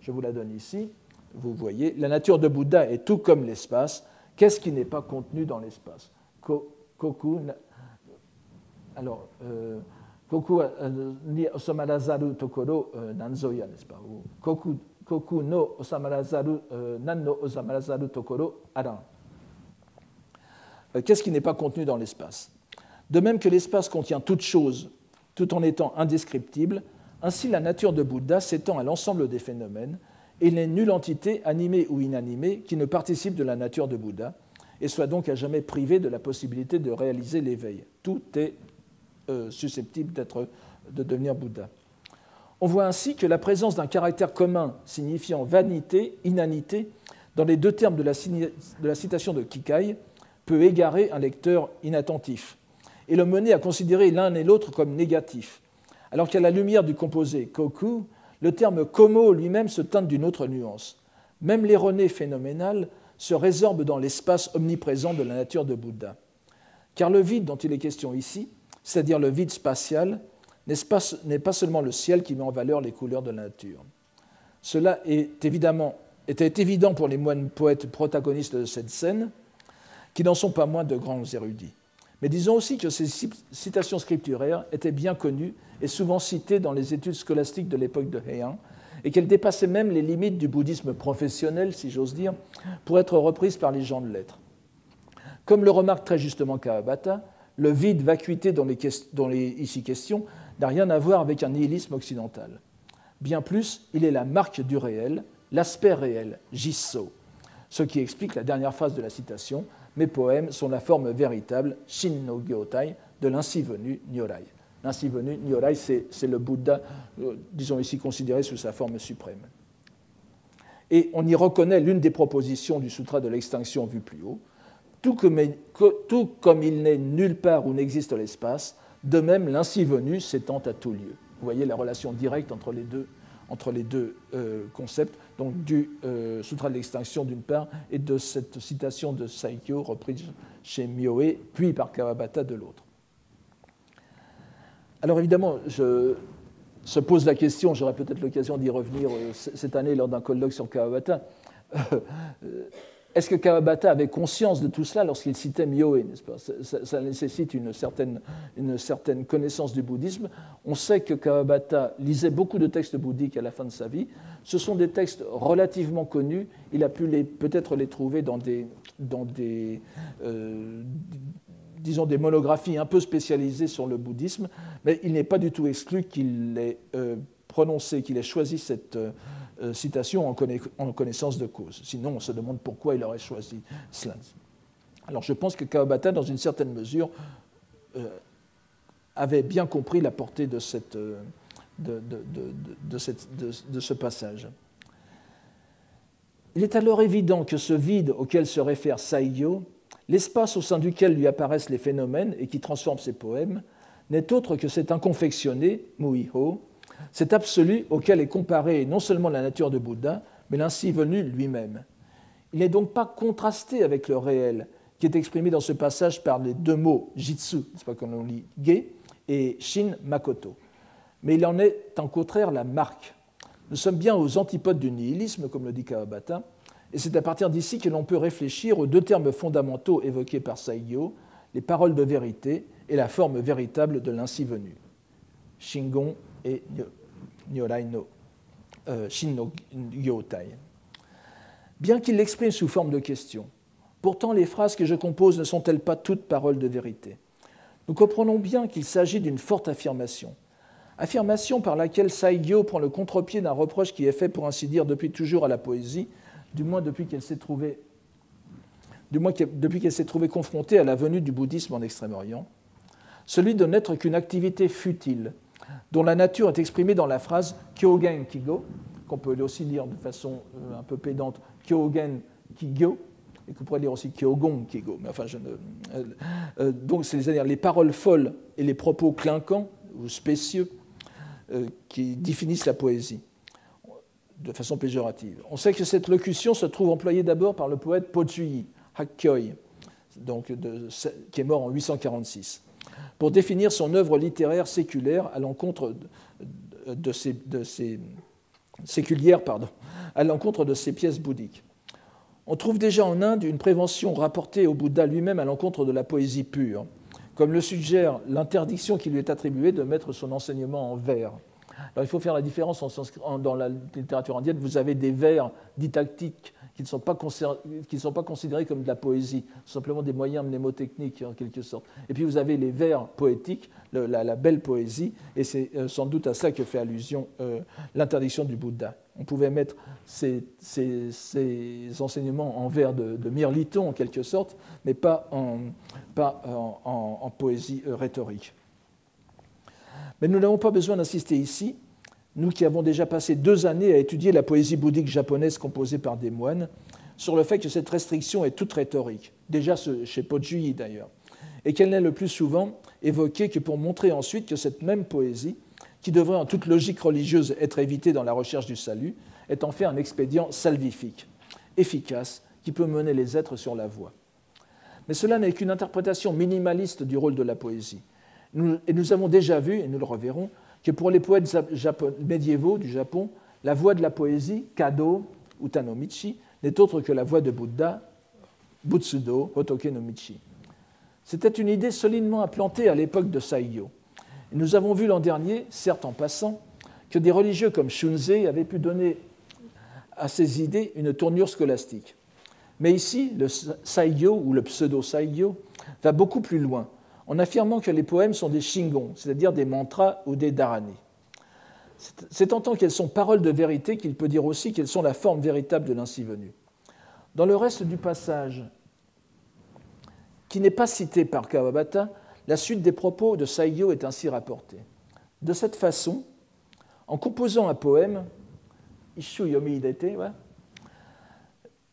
Je vous la donne ici. Vous voyez, la nature de Bouddha est tout comme l'espace. Qu'est-ce qui n'est pas contenu dans l'espace? Koku. Alors, Koku ni osamarazaru tokoro nanzoya, n'est-ce pas? Koku no osamarazaru nan no osamarazaru tokoro aran. Qu'est-ce qui n'est pas contenu dans l'espace? De même que l'espace contient toute chose, tout en étant indescriptible, ainsi la nature de Bouddha s'étend à l'ensemble des phénomènes, et il n'est nulle entité, animée ou inanimée, qui ne participe de la nature de Bouddha, et soit donc à jamais privé de la possibilité de réaliser l'éveil. Tout est susceptible de devenir Bouddha. On voit ainsi que la présence d'un caractère commun signifiant vanité, inanité, dans les deux termes de la citation de Kikai, peut égarer un lecteur inattentif et le mener à considérer l'un et l'autre comme négatifs, alors qu'à la lumière du composé koku, le terme komo lui-même se teinte d'une autre nuance. Même l'ironie phénoménale se résorbe dans l'espace omniprésent de la nature de Bouddha. Car le vide dont il est question ici, c'est-à-dire le vide spatial, n'est pas seulement le ciel qui met en valeur les couleurs de la nature. Cela était évident pour les moines poètes protagonistes de cette scène, qui n'en sont pas moins de grands érudits. Mais disons aussi que ces citations scripturaires étaient bien connues et souvent citées dans les études scolastiques de l'époque de Heian, et qu'elles dépassaient même les limites du bouddhisme professionnel, si j'ose dire, pour être reprises par les gens de lettres. Comme le remarque très justement Kawabata, le vide vacuité dont il est ici question n'a rien à voir avec un nihilisme occidental. Bien plus, il est la marque du réel, l'aspect réel, jisso, ce qui explique la dernière phrase de la citation. Mes poèmes sont la forme véritable, Shin no Gyotai, de l'ainsi venu Nyorai. L'ainsi venu Nyorai, c'est le Bouddha, disons ici considéré sous sa forme suprême. Et on y reconnaît l'une des propositions du Sutra de l'extinction vu plus haut. Tout comme il n'est nulle part où n'existe l'espace, de même l'ainsi venu s'étend à tout lieu. Vous voyez la relation directe entre les deux concepts, donc du Sutra de l'extinction d'une part et de cette citation de Saikyo reprise chez Myoé, puis par Kawabata de l'autre. Alors évidemment, se pose la question, j'aurai peut-être l'occasion d'y revenir cette année lors d'un colloque sur Kawabata, est-ce que Kawabata avait conscience de tout cela lorsqu'il citait Myoe, n'est-ce pas ? Ça nécessite une certaine connaissance du bouddhisme. On sait que Kawabata lisait beaucoup de textes bouddhiques à la fin de sa vie. Ce sont des textes relativement connus. Il a pu peut-être les trouver dans des monographies un peu spécialisées sur le bouddhisme, mais il n'est pas du tout exclu qu'il ait prononcé, qu'il ait choisi cette citation en connaissance de cause. Sinon, on se demande pourquoi il aurait choisi cela. Alors, je pense que Kawabata, dans une certaine mesure, avait bien compris la portée de ce passage. Il est alors évident que ce vide auquel se réfère Saigyo, l'espace au sein duquel lui apparaissent les phénomènes et qui transforme ses poèmes, n'est autre que cet inconfectionné, Muiho, cet absolu auquel est comparée non seulement la nature de Bouddha, mais l'ainsi venu lui-même. Il n'est donc pas contrasté avec le réel, qui est exprimé dans ce passage par les deux mots jitsu, c'est pas comme on lit ge, et shin makoto. Mais il en est en contraire la marque. Nous sommes bien aux antipodes du nihilisme, comme le dit Kawabata, et c'est à partir d'ici que l'on peut réfléchir aux deux termes fondamentaux évoqués par Saigyo, les paroles de vérité et la forme véritable de l'ainsi venu. Shingon et Nyorai no Shin no Gyotai. Bien qu'il l'exprime sous forme de question, pourtant les phrases que je compose ne sont-elles pas toutes paroles de vérité ? Nous comprenons bien qu'il s'agit d'une forte affirmation. Affirmation par laquelle Saigyo prend le contre-pied d'un reproche qui est fait, pour ainsi dire, depuis toujours à la poésie, du moins depuis qu'elle s'est trouvée confrontée à la venue du bouddhisme en Extrême-Orient, celui de n'être qu'une activité futile, dont la nature est exprimée dans la phrase Kyogen Kigo, qu'on peut aussi lire de façon un peu pédante Kyogen Kigyo, et qu'on pourrait lire aussi Kyogon Kigo. Mais enfin, donc, c'est-à-dire les paroles folles et les propos clinquants ou spécieux qui définissent la poésie de façon péjorative. On sait que cette locution se trouve employée d'abord par le poète Pochuyi Hakkyoi, qui est mort en 846, pour définir son œuvre littéraire séculière à l'encontre de ses pièces bouddhiques. On trouve déjà en Inde une prévention rapportée au Bouddha lui-même à l'encontre de la poésie pure, comme le suggère l'interdiction qui lui est attribuée de mettre son enseignement en vers. Alors, il faut faire la différence dans la littérature indienne. Vous avez des vers didactiques qui ne sont pas considérés comme de la poésie, simplement des moyens mnémotechniques en quelque sorte. Et puis vous avez les vers poétiques, la belle poésie, et c'est sans doute à cela que fait allusion l'interdiction du Bouddha. On pouvait mettre ces enseignements en vers de mirliton en quelque sorte, mais pas en poésie rhétorique. Mais nous n'avons pas besoin d'insister ici, nous qui avons déjà passé 2 années à étudier la poésie bouddhique japonaise composée par des moines, sur le fait que cette restriction est toute rhétorique, déjà chez Pochuyi d'ailleurs, et qu'elle n'est le plus souvent évoquée que pour montrer ensuite que cette même poésie, qui devrait en toute logique religieuse être évitée dans la recherche du salut, est en fait un expédient salvifique, efficace, qui peut mener les êtres sur la voie. Mais cela n'est qu'une interprétation minimaliste du rôle de la poésie. Et nous avons déjà vu, et nous le reverrons, que pour les poètes médiévaux du Japon, la voix de la poésie, Kado ou Tanomichi, n'est autre que la voix de Bouddha, Butsudo, Hotoke no Michi. C'était une idée solidement implantée à l'époque de Saigyo. Et nous avons vu l'an dernier, certes en passant, que des religieux comme Shunzei avaient pu donner à ces idées une tournure scolastique. Mais ici, le Saigyo ou le pseudo-Saigyo va beaucoup plus loin, en affirmant que les poèmes sont des shingon, c'est-à-dire des mantras ou des dharani. C'est en tant qu'elles sont paroles de vérité qu'il peut dire aussi qu'elles sont la forme véritable de l'ainsi venu. Dans le reste du passage, qui n'est pas cité par Kawabata, la suite des propos de Saigyo est ainsi rapportée. De cette façon, en composant un poème, Ishu yomi hidete,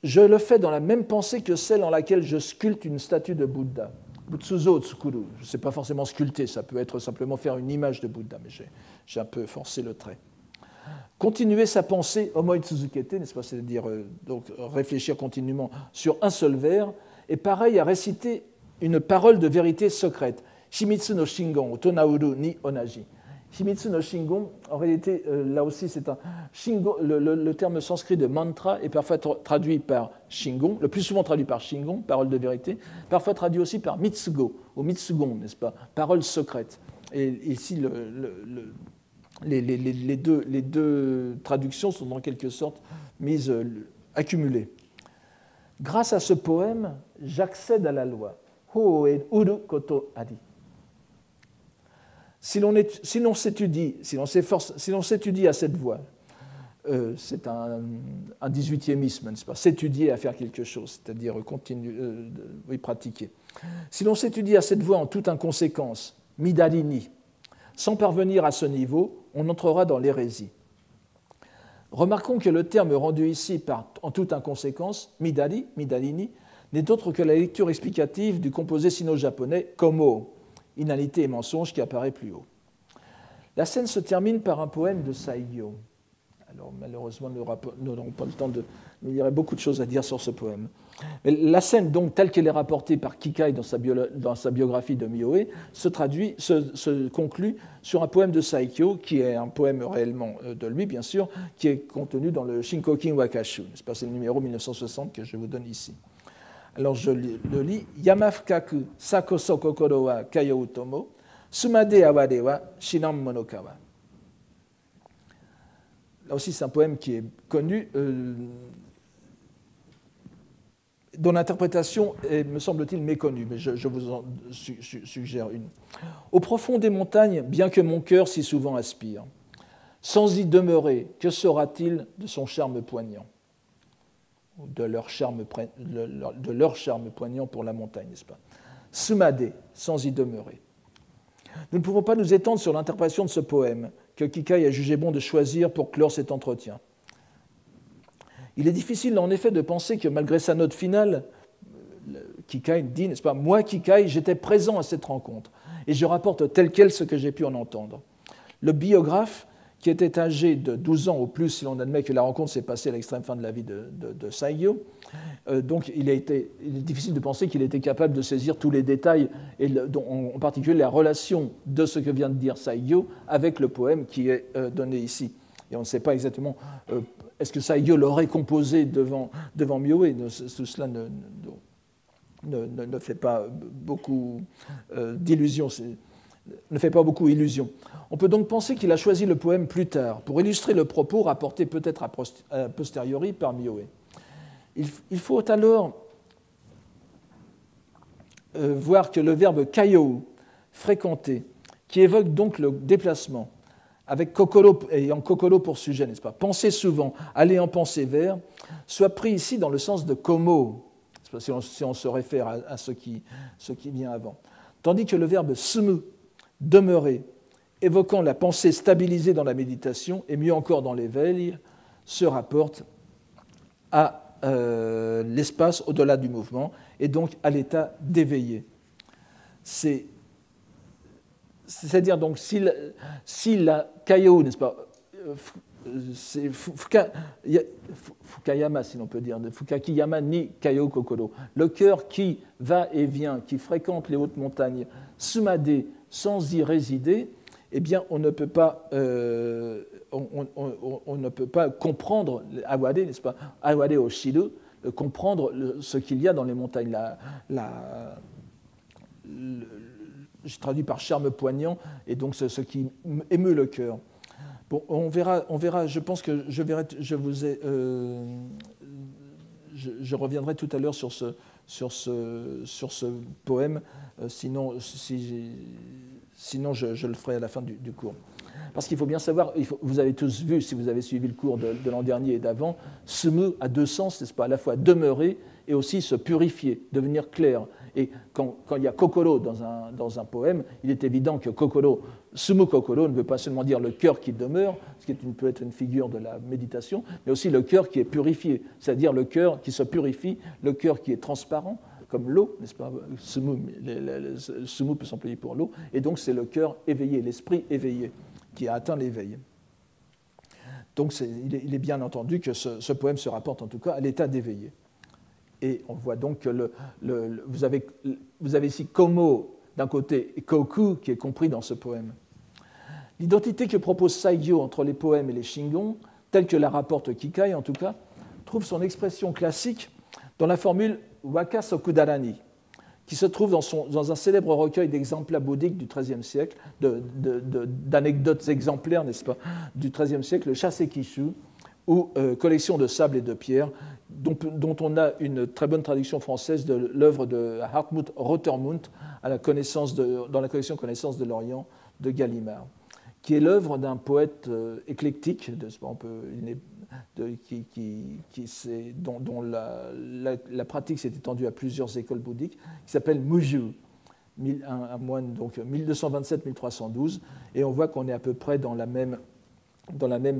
je le fais dans la même pensée que celle en laquelle je sculpte une statue de Bouddha. Butsuzo tsukuru, je ne sais pas forcément sculpter, ça peut être simplement faire une image de Bouddha, mais j'ai un peu forcé le trait. Continuer sa pensée, omoi tsuzukete, n'est-ce pas, c'est-à-dire donc réfléchir continuellement sur un seul vers, est pareil à réciter une parole de vérité secrète, Shimitsu no Shingon, Tonauru ni Onaji. Himitsu no Shingon, en réalité, là aussi, c'est un Shingon, le terme sanskrit de mantra est parfois traduit par Shingon, le plus souvent traduit par Shingon, parole de vérité, parfois traduit aussi par Mitsugo, ou Mitsugon, n'est-ce pas, parole secrète. Et ici, les deux traductions sont en quelque sorte mises, accumulées. Grâce à ce poème, j'accède à la loi. Hoen uru koto ari. Si l'on s'étudie à cette voie, c'est un 18e, n'est-ce pas, s'étudier à faire quelque chose, c'est-à-dire pratiquer. Si l'on s'étudie à cette voie en toute inconséquence, midarini, sans parvenir à ce niveau, on entrera dans l'hérésie. Remarquons que le terme rendu ici en toute inconséquence, midarini, n'est autre que la lecture explicative du composé sino-japonais komo, inanité et mensonge, qui apparaît plus haut. La scène se termine par un poème de Saigyo. Alors malheureusement, nous n'aurons pas le temps il y aurait beaucoup de choses à dire sur ce poème. Mais la scène, donc, telle qu'elle est rapportée par Kikai dans sa biographie de Mioe, se conclut sur un poème de Saigyo, qui est un poème réellement de lui, bien sûr, qui est contenu dans le Shinkokin Wakashu. C'est le numéro 1960 que je vous donne ici. Alors je le lis. Yamafukaku sakoso kokoro wa kayou tomo, sumade awade wa shinan monokawa. Là aussi, c'est un poème qui est connu, dont l'interprétation est, me semble-t-il, méconnue, mais je vous en suggère une. Au profond des montagnes, bien que mon cœur si souvent aspire, sans y demeurer, que sera-t-il de son charme poignant, de leur charme poignant pour la montagne, n'est-ce pas? Sumade, sans y demeurer. Nous ne pouvons pas nous étendre sur l'interprétation de ce poème que Kikai a jugé bon de choisir pour clore cet entretien. Il est difficile en effet de penser que malgré sa note finale, Kikai dit, n'est-ce pas, moi Kikai, j'étais présent à cette rencontre et je rapporte tel quel ce que j'ai pu en entendre. Le biographe, qui était âgé de 12 ans au plus, si l'on admet que la rencontre s'est passée à l'extrême fin de la vie de Saigyo, donc il est difficile de penser qu'il était capable de saisir tous les détails, et en particulier la relation de ce que vient de dire Saigyo avec le poème qui est donné ici. Et on ne sait pas exactement, est-ce que Saigyo l'aurait composé devant Mioe? Tout cela ne fait pas beaucoup d'illusions. Ne fait pas beaucoup illusion. On peut donc penser qu'il a choisi le poème plus tard, pour illustrer le propos rapporté peut-être a posteriori par Mioe. Il faut alors voir que le verbe kayou, fréquenter, qui évoque donc le déplacement, avec kokoro, ayant kokoro pour sujet, n'est-ce pas, penser souvent, aller en pensée vers, soit pris ici dans le sens de komo, si on se réfère à ce qui vient avant. Tandis que le verbe sumu, demeurer, évoquant la pensée stabilisée dans la méditation et mieux encore dans l'éveil, se rapporte à l'espace au-delà du mouvement et donc à l'état d'éveillé. C'est-à-dire donc si la kayo, n'est-ce pas, c'est Fukayama, si l'on peut dire, de Fukakiyama ni kayo kokoro, le cœur qui va et vient, qui fréquente les hautes montagnes, sumade, sans y résider, eh bien, on ne peut pas comprendre awade, n'est-ce pas, awade o shiru, comprendre ce qu'il y a dans les montagnes. Je traduis par charme poignant, et donc ce qui émeut le cœur. Bon, on verra. Je pense que je reviendrai tout à l'heure sur ce poème. Sinon, je le ferai à la fin du cours. Parce qu'il faut bien savoir, vous avez tous vu, si vous avez suivi le cours de l'an dernier et d'avant, sumu a deux sens, n'est-ce pas, à la fois demeurer et aussi se purifier, devenir clair. Et quand il y a kokoro dans un poème, il est évident que kokoro, sumu kokoro, ne veut pas seulement dire le cœur qui demeure, ce qui peut être une figure de la méditation, mais aussi le cœur qui est purifié, c'est-à-dire le cœur qui se purifie, le cœur qui est transparent, comme l'eau, n'est-ce pas? Sumu peut s'employer pour l'eau, et donc c'est le cœur éveillé, l'esprit éveillé, qui a atteint l'éveil. Donc il est bien entendu que ce poème se rapporte en tout cas à l'état d'éveillé. Et on voit donc que vous avez ici komo d'un côté et koku qui est compris dans ce poème. L'identité que propose Saigyo entre les poèmes et les shingon, telle que la rapporte Kikai en tout cas, trouve son expression classique dans la formule Waka Sokudarani, qui se trouve dans un célèbre recueil d'exemplaires bouddhiques du XIIIe siècle, d'anecdotes exemplaires, n'est-ce pas, du XIIIe siècle, le Shasekishu, ou collection de sable et de pierre, dont on a une très bonne traduction française de l'œuvre de Hartmut Rotermund dans la collection Connaissance de l'Orient de Gallimard, qui est l'œuvre d'un poète éclectique, dont la pratique s'est étendue à plusieurs écoles bouddhiques, qui s'appelle Muju, un moine, donc 1227-1312, et on voit qu'on est à peu près dans la même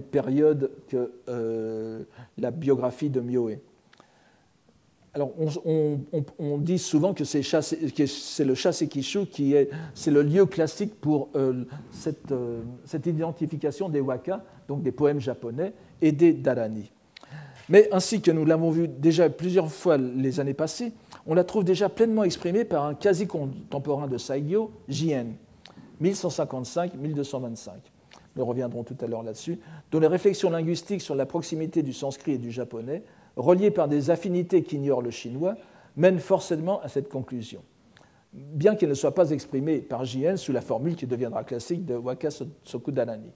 période que la biographie de Myoé. Alors, on dit souvent que c'est le Shasekishu c'est le lieu classique pour cette identification des waka, donc des poèmes japonais, et des dharani. Mais ainsi que nous l'avons vu déjà plusieurs fois les années passées, on la trouve déjà pleinement exprimée par un quasi-contemporain de Saigyo, Jien, 1155-1225. Nous reviendrons tout à l'heure là-dessus, dont les réflexions linguistiques sur la proximité du sanskrit et du japonais, reliées par des affinités qu'ignorent le chinois, mènent forcément à cette conclusion, bien qu'elle ne soit pas exprimée par Jien sous la formule qui deviendra classique de Waka Sokudarani.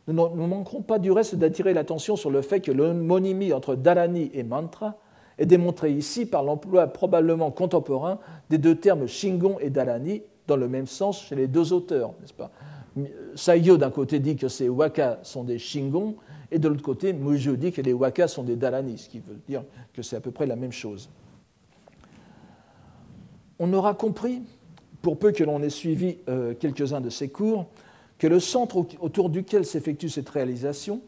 Nous ne manquerons pas du reste d'attirer l'attention sur le fait que l'homonymie entre dharani et mantra est démontrée ici par l'emploi probablement contemporain des deux termes shingon et dharani dans le même sens chez les deux auteurs, n'est-ce pas ? Saigyo d'un côté dit que ces waka sont des shingon et de l'autre côté Muju dit que les waka sont des dharani, ce qui veut dire que c'est à peu près la même chose. On aura compris, pour peu que l'on ait suivi quelques-uns de ces cours, que le centre autour duquel s'effectue cette réalisation,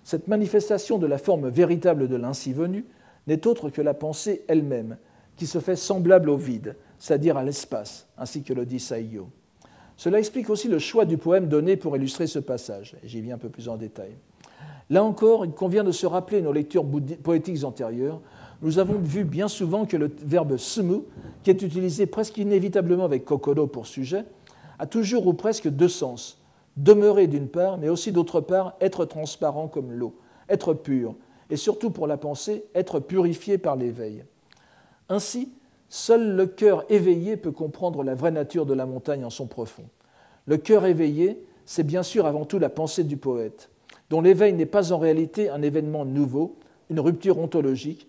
cette manifestation de la forme véritable de l'ainsi venu, n'est autre que la pensée elle-même, qui se fait semblable au vide, c'est-à-dire à l'espace, ainsi que le dit Saigyo. Cela explique aussi le choix du poème donné pour illustrer ce passage, et j'y viens un peu plus en détail. Là encore, il convient de se rappeler nos lectures poétiques antérieures. Nous avons vu bien souvent que le verbe sumu, qui est utilisé presque inévitablement avec kokoro pour sujet, a toujours ou presque deux sens. Demeurer d'une part, mais aussi d'autre part, être transparent comme l'eau, être pur, et surtout pour la pensée, être purifié par l'éveil. Ainsi, seul le cœur éveillé peut comprendre la vraie nature de la montagne en son profond. Le cœur éveillé, c'est bien sûr avant tout la pensée du poète, dont l'éveil n'est pas en réalité un événement nouveau, une rupture ontologique,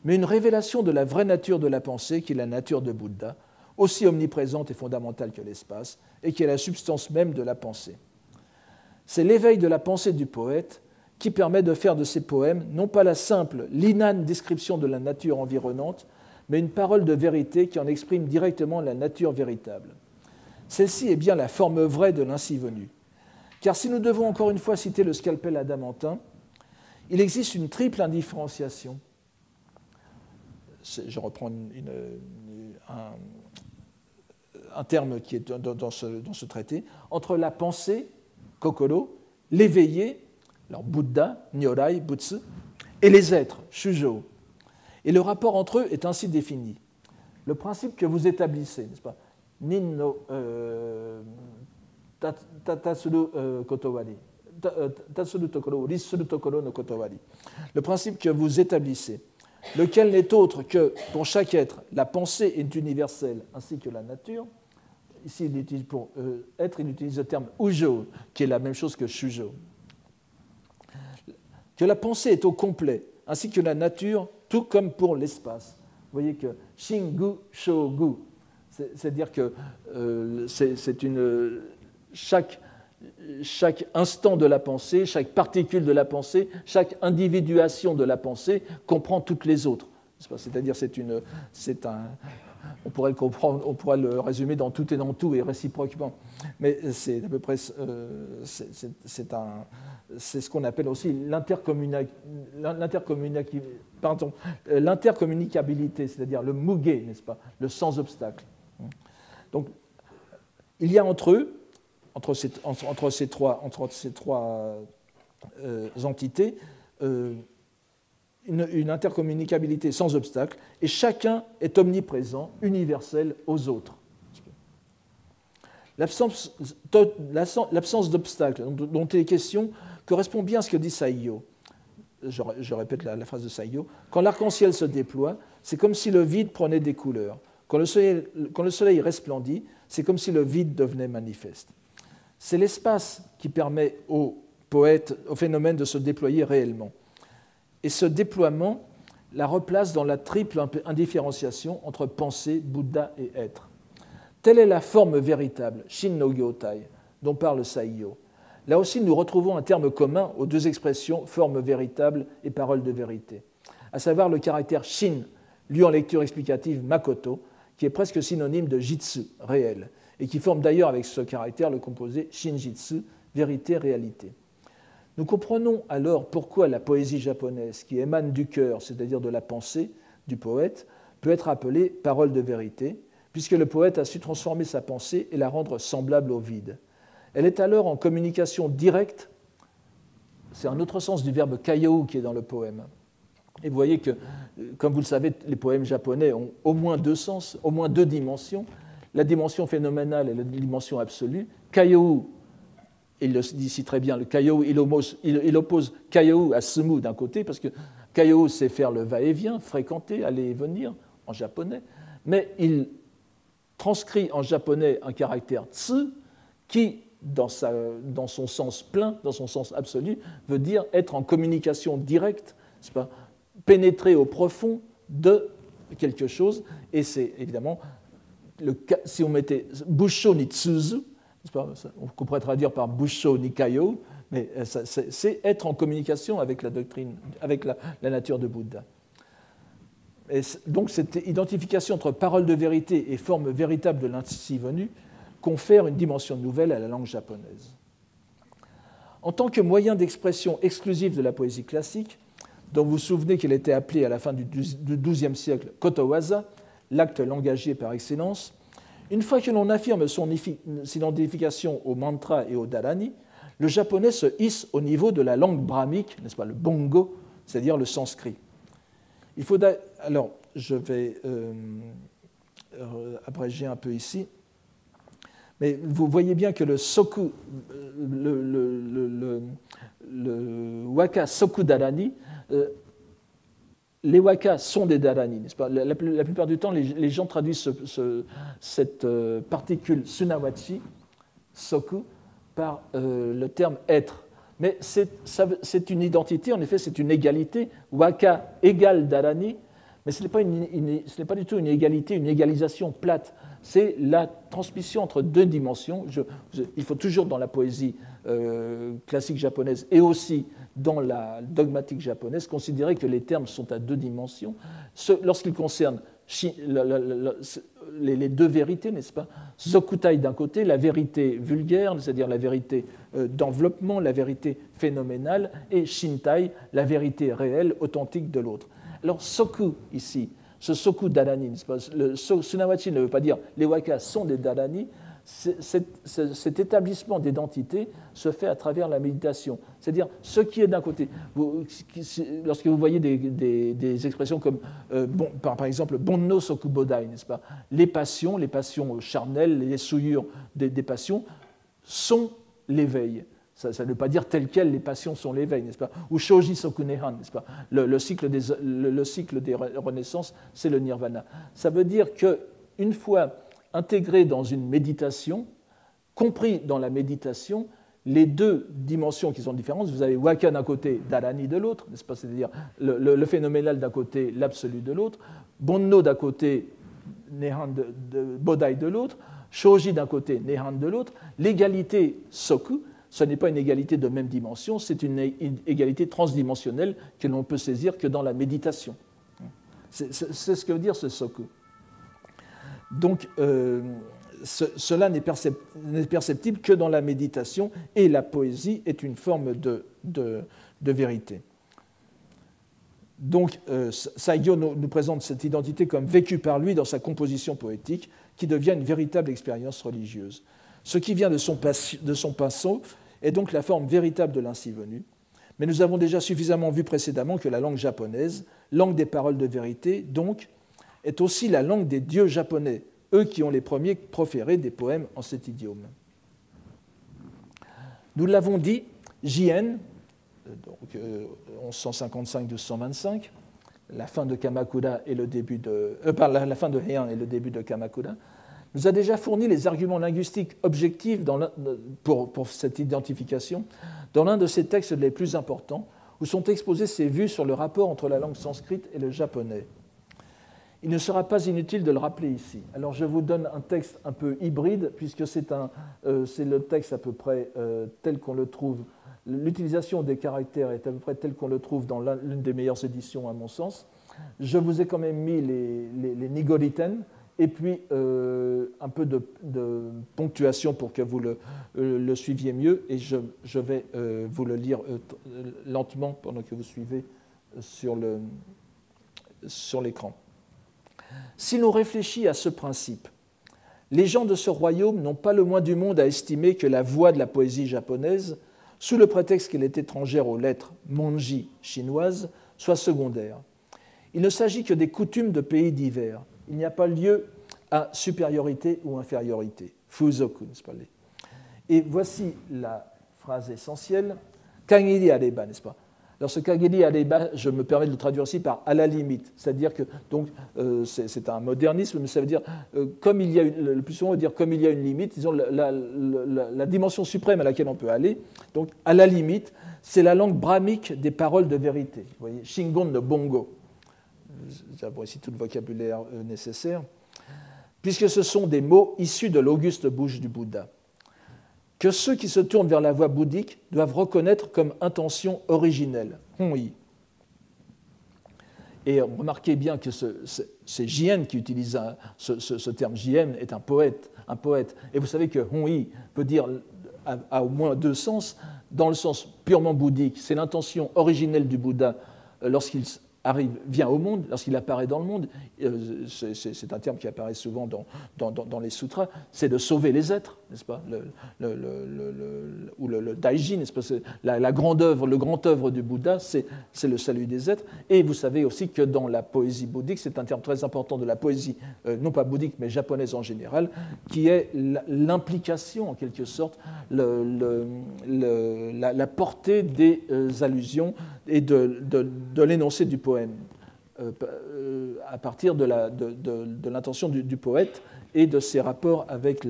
mais une révélation de la vraie nature de la pensée, qui est la nature de Bouddha, aussi omniprésente et fondamentale que l'espace, et qui est la substance même de la pensée. C'est l'éveil de la pensée du poète qui permet de faire de ses poèmes non pas la simple, l'inane description de la nature environnante, mais une parole de vérité qui en exprime directement la nature véritable. Celle-ci est bien la forme vraie de l'ainsi venu. Car si nous devons encore une fois citer le scalpel adamantin, il existe une triple indifférenciation. Je reprends un terme qui est dans ce traité, entre la pensée, kokoro, l'éveillé, alors Bouddha, Nyorai, Butsu, et les êtres, Shujo. Et le rapport entre eux est ainsi défini. Le principe que vous établissez, n'est-ce pas, Nin no tatsuru kotowari, tatsuru tokoro, rissuru tokoro no kotowari. Le principe que vous établissez, lequel n'est autre que, pour chaque être, la pensée est universelle ainsi que la nature. Ici, il utilise pour être, il utilise le terme ujo, qui est la même chose que shujo. Que la pensée est au complet, ainsi que la nature, tout comme pour l'espace. Vous voyez que shingu, shogu, c'est-à-dire que chaque instant de la pensée, chaque particule de la pensée, chaque individuation de la pensée comprend toutes les autres. C'est-à-dire on pourrait le comprendre, on pourrait le résumer dans tout et dans tout et réciproquement. Mais c'est à peu près c'est ce qu'on appelle aussi l'intercommunicabilité, c'est-à-dire le muge, n'est-ce pas, le sans obstacle. Donc, il y a entre eux, entre ces trois entités, une intercommunicabilité sans obstacle, et chacun est omniprésent, universel aux autres. L'absence d'obstacle dont il est question correspond bien à ce que dit Saiyo. Je répète la phrase de Saiyo. Quand l'arc-en-ciel se déploie, c'est comme si le vide prenait des couleurs. Quand le soleil resplendit, c'est comme si le vide devenait manifeste. C'est l'espace qui permet au poète, au phénomène de se déployer réellement. Et ce déploiement la replace dans la triple indifférenciation entre pensée, Bouddha et être. Telle est la forme véritable, Shin no Gyotai, dont parle Saiyo. Là aussi, nous retrouvons un terme commun aux deux expressions forme véritable et parole de vérité, à savoir le caractère Shin, lu en lecture explicative Makoto, qui est presque synonyme de Jitsu, réel, et qui forme d'ailleurs avec ce caractère le composé Shinjitsu, vérité, réalité. Nous comprenons alors pourquoi la poésie japonaise, qui émane du cœur, c'est-à-dire de la pensée du poète, peut être appelée parole de vérité, puisque le poète a su transformer sa pensée et la rendre semblable au vide. Elle est alors en communication directe, c'est un autre sens du verbe kayou qui est dans le poème. Et vous voyez que, comme vous le savez, les poèmes japonais ont au moins deux sens, au moins deux dimensions, la dimension phénoménale et la dimension absolue. Kayou, il le dit ici très bien, le kayou, il oppose kayou à sumu d'un côté, parce que kayou, c'est faire le va-et-vient, fréquenter, aller et venir, en japonais, mais il transcrit en japonais un caractère tsu qui, dans son sens plein, dans son sens absolu, veut dire être en communication directe, c'est pas, pénétrer au profond de quelque chose, et c'est évidemment, si on mettait busho ni tsuzu, on pourrait traduire par busho ni kayo, mais c'est être en communication avec la doctrine, avec la nature de Bouddha. Et donc cette identification entre parole de vérité et forme véritable de l'ainsi venu confère une dimension nouvelle à la langue japonaise. En tant que moyen d'expression exclusif de la poésie classique, dont vous vous souvenez qu'elle était appelée à la fin du XIIe siècle kotowaza, l'acte langagier par excellence, une fois que l'on affirme son identification au mantra et au dharani, le japonais se hisse au niveau de la langue brahmique, n'est-ce pas, le bongo, c'est-à-dire le sanskrit. Alors, je vais abréger un peu ici, mais vous voyez bien que le soku, le waka soku dharani, les wakas sont des dharani, n'est-ce pas ? La plupart du temps, les gens traduisent cette particule sunawachi, soku, par le terme être. Mais c'est une identité, en effet, c'est une égalité. Waka égale dharani, mais ce n'est pas du tout une égalité, une égalisation plate. C'est la transmission entre deux dimensions. Il faut toujours, dans la poésie classique japonaise et aussi dans la dogmatique japonaise, considérer que les termes sont à deux dimensions. Lorsqu'ils concernent les deux vérités, n'est-ce pas ? Sokutai d'un côté, la vérité vulgaire, c'est-à-dire la vérité d'enveloppement, la vérité phénoménale, et Shintai, la vérité réelle, authentique de l'autre. Alors, soku, ici, ce soku dharani, le sunawachi ne veut pas dire les wakas sont des dharani, cet établissement d'identité se fait à travers la méditation. C'est-à-dire, ce qui est d'un côté, lorsque vous voyez des expressions comme, par exemple, bonno sokubodai, n'est-ce pas ? Les passions charnelles, les souillures des passions sont l'éveil. Ça ne veut pas dire tel quel les passions sont l'éveil, n'est-ce pas ? Ou shoji sokunehan, n'est-ce pas ? Le cycle des renaissances, c'est le nirvana. Ça veut dire qu'une fois intégré dans une méditation, compris dans la méditation, les deux dimensions qui sont différentes, vous avez waka d'un côté, dharani de l'autre, n'est-ce pas ? C'est-à-dire le phénoménal d'un côté, l'absolu de l'autre, bonno d'un côté, nehan bodai de l'autre, shoji d'un côté, nehan de l'autre, l'égalité soku, ce n'est pas une égalité de même dimension, c'est une égalité transdimensionnelle que l'on peut saisir que dans la méditation. C'est ce que veut dire ce soku. Donc, cela n'est perceptible que dans la méditation, et la poésie est une forme de vérité. Donc, Saiyo nous présente cette identité comme vécue par lui dans sa composition poétique, qui devient une véritable expérience religieuse. Ce qui vient de son pinceau est donc la forme véritable de l'ainsi venu, mais nous avons déjà suffisamment vu précédemment que la langue japonaise, langue des paroles de vérité, donc, est aussi la langue des dieux japonais eux qui ont les premiers proféré des poèmes en cet idiome. Nous l'avons dit, Jien, donc 1155-1225, la fin de Kamakura et le début de la fin de Heian et le début de Kamakura, nous a déjà fourni les arguments linguistiques objectifs pour cette identification dans l'un de ses textes les plus importants, où sont exposées ses vues sur le rapport entre la langue sanskrite et le japonais. Il ne sera pas inutile de le rappeler ici. Alors je vous donne un texte un peu hybride, puisque c'est le texte à peu près tel qu'on le trouve. L'utilisation des caractères est à peu près telle qu'on le trouve dans l'une des meilleures éditions, à mon sens. Je vous ai quand même mis les nigoriten, et puis un peu de ponctuation pour que vous le suiviez mieux, et je vais vous le lire lentement pendant que vous suivez sur l'écran. Si l'on réfléchit à ce principe, les gens de ce royaume n'ont pas le moins du monde à estimer que la voix de la poésie japonaise, sous le prétexte qu'elle est étrangère aux lettres monji chinoises, soit secondaire. Il ne s'agit que des coutumes de pays divers. Il n'y a pas lieu à supériorité ou infériorité. Fuzoku, n'est-ce pas? Et voici la phrase essentielle. Kagiri areba, n'est-ce pas? Alors ce kagiri areba, je me permets de le traduire aussi par à la limite, c'est-à-dire que donc c'est un modernisme, mais ça veut dire comme il y a le plus souvent on veut dire comme il y a une limite, disons la dimension suprême à laquelle on peut aller. Donc à la limite, c'est la langue brahmique des paroles de vérité. Vous voyez, Shingon no Bongo. J'avais ici tout le vocabulaire nécessaire, puisque ce sont des mots issus de l'auguste bouche du Bouddha, que ceux qui se tournent vers la voie bouddhique doivent reconnaître comme intention originelle, hon-i. Et remarquez bien que c'est Jien qui utilise ce terme. Jien est un poète. Et vous savez que hon-i peut dire à au moins deux sens. Dans le sens purement bouddhique, c'est l'intention originelle du Bouddha lorsqu'il vient au monde, lorsqu'il apparaît dans le monde. C'est un terme qui apparaît souvent dans les sutras, c'est de sauver les êtres, n'est-ce pas, ou le daiji, n'est-ce pas, la grande œuvre, le grand œuvre du Bouddha, c'est le salut des êtres. Et vous savez aussi que dans la poésie bouddhique, c'est un terme très important de la poésie, non pas bouddhique, mais japonaise en général, qui est l'implication, en quelque sorte, la portée des allusions et de l'énoncé du poème, à partir de l'intention du poète et de ses rapports avec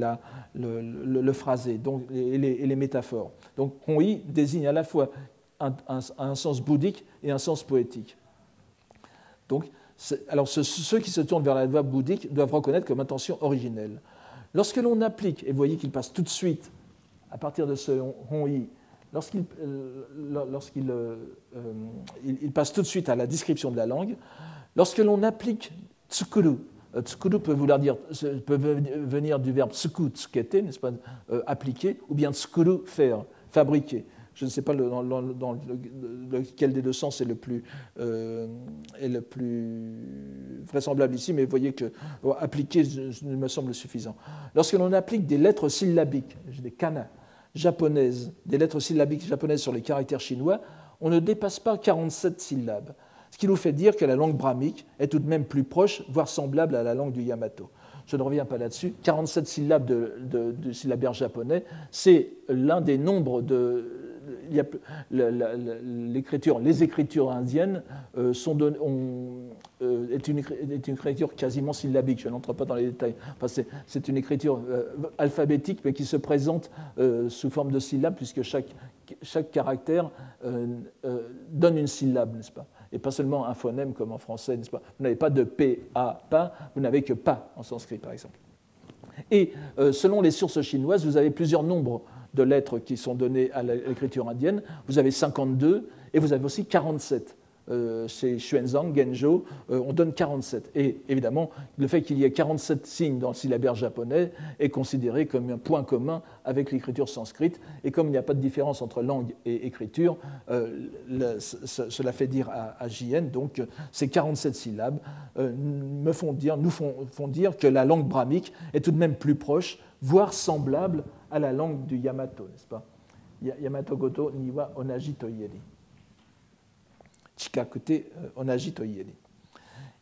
le phrasé et les métaphores. Donc, hon-i désigne à la fois un sens bouddhique et un sens poétique. Donc, alors ceux qui se tournent vers la voie bouddhique doivent reconnaître comme intention originelle. Lorsque l'on applique, et vous voyez qu'il passe tout de suite, à partir de ce hon-i, lorsqu'il passe tout de suite à la description de la langue, lorsque l'on applique tsukuru, tsukuru peut venir du verbe tsuku, tsukete, n'est-ce pas, appliquer, ou bien tsukuru, faire, fabriquer. Je ne sais pas dans lequel des deux sens est le plus vraisemblable ici, mais vous voyez que appliquer me semble suffisant. Lorsque l'on applique des lettres syllabiques, des kana, japonaises, des lettres syllabiques japonaises sur les caractères chinois, on ne dépasse pas 47 syllabes, ce qui nous fait dire que la langue brahmique est tout de même plus proche, voire semblable à la langue du Yamato. Je ne reviens pas là-dessus. 47 syllabes de syllabaire japonais, c'est l'un des nombres de... Les écritures indiennes est une écriture quasiment syllabique. Je n'entre pas dans les détails. Enfin, c'est une écriture alphabétique, mais qui se présente sous forme de syllabes, puisque chaque caractère donne une syllabe, n'est-ce pas? Et pas seulement un phonème comme en français, n'est-ce pas? Vous n'avez pas de P, A, pas, vous n'avez que pas en sanskrit, par exemple. Et selon les sources chinoises, vous avez plusieurs nombres de lettres qui sont données à l'écriture indienne. Vous avez 52 et vous avez aussi 47. Chez Xuanzang, Genjo, on donne 47. Et évidemment, le fait qu'il y ait 47 signes dans le syllabaire japonais est considéré comme un point commun avec l'écriture sanskrite. Et comme il n'y a pas de différence entre langue et écriture, cela fait dire à Jien, donc ces 47 syllabes nous font dire que la langue brahmique est tout de même plus proche, voire semblable à la langue du Yamato, n'est-ce pas? Yamato goto niwa onaji to ieri. Chikakute onaji to ieri.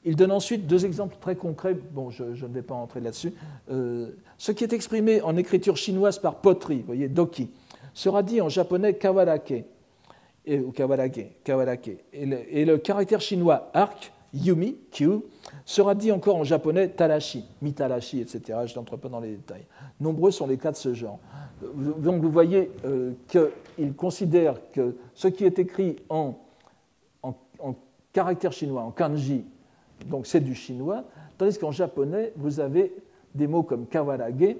Il donne ensuite deux exemples très concrets. Bon, je ne vais pas entrer là-dessus. Ce qui est exprimé en écriture chinoise par poterie, vous voyez, doki, sera dit en japonais kawarake, ou kawarage. Et le caractère chinois arc, yumi, kyu, sera dit encore en japonais tarashi, mitarashi, etc. Je n'entre pas dans les détails. Nombreux sont les cas de ce genre. Donc vous voyez qu'il considère que ce qui est écrit en caractère chinois, en kanji, donc c'est du chinois, tandis qu'en japonais, vous avez des mots comme kawarage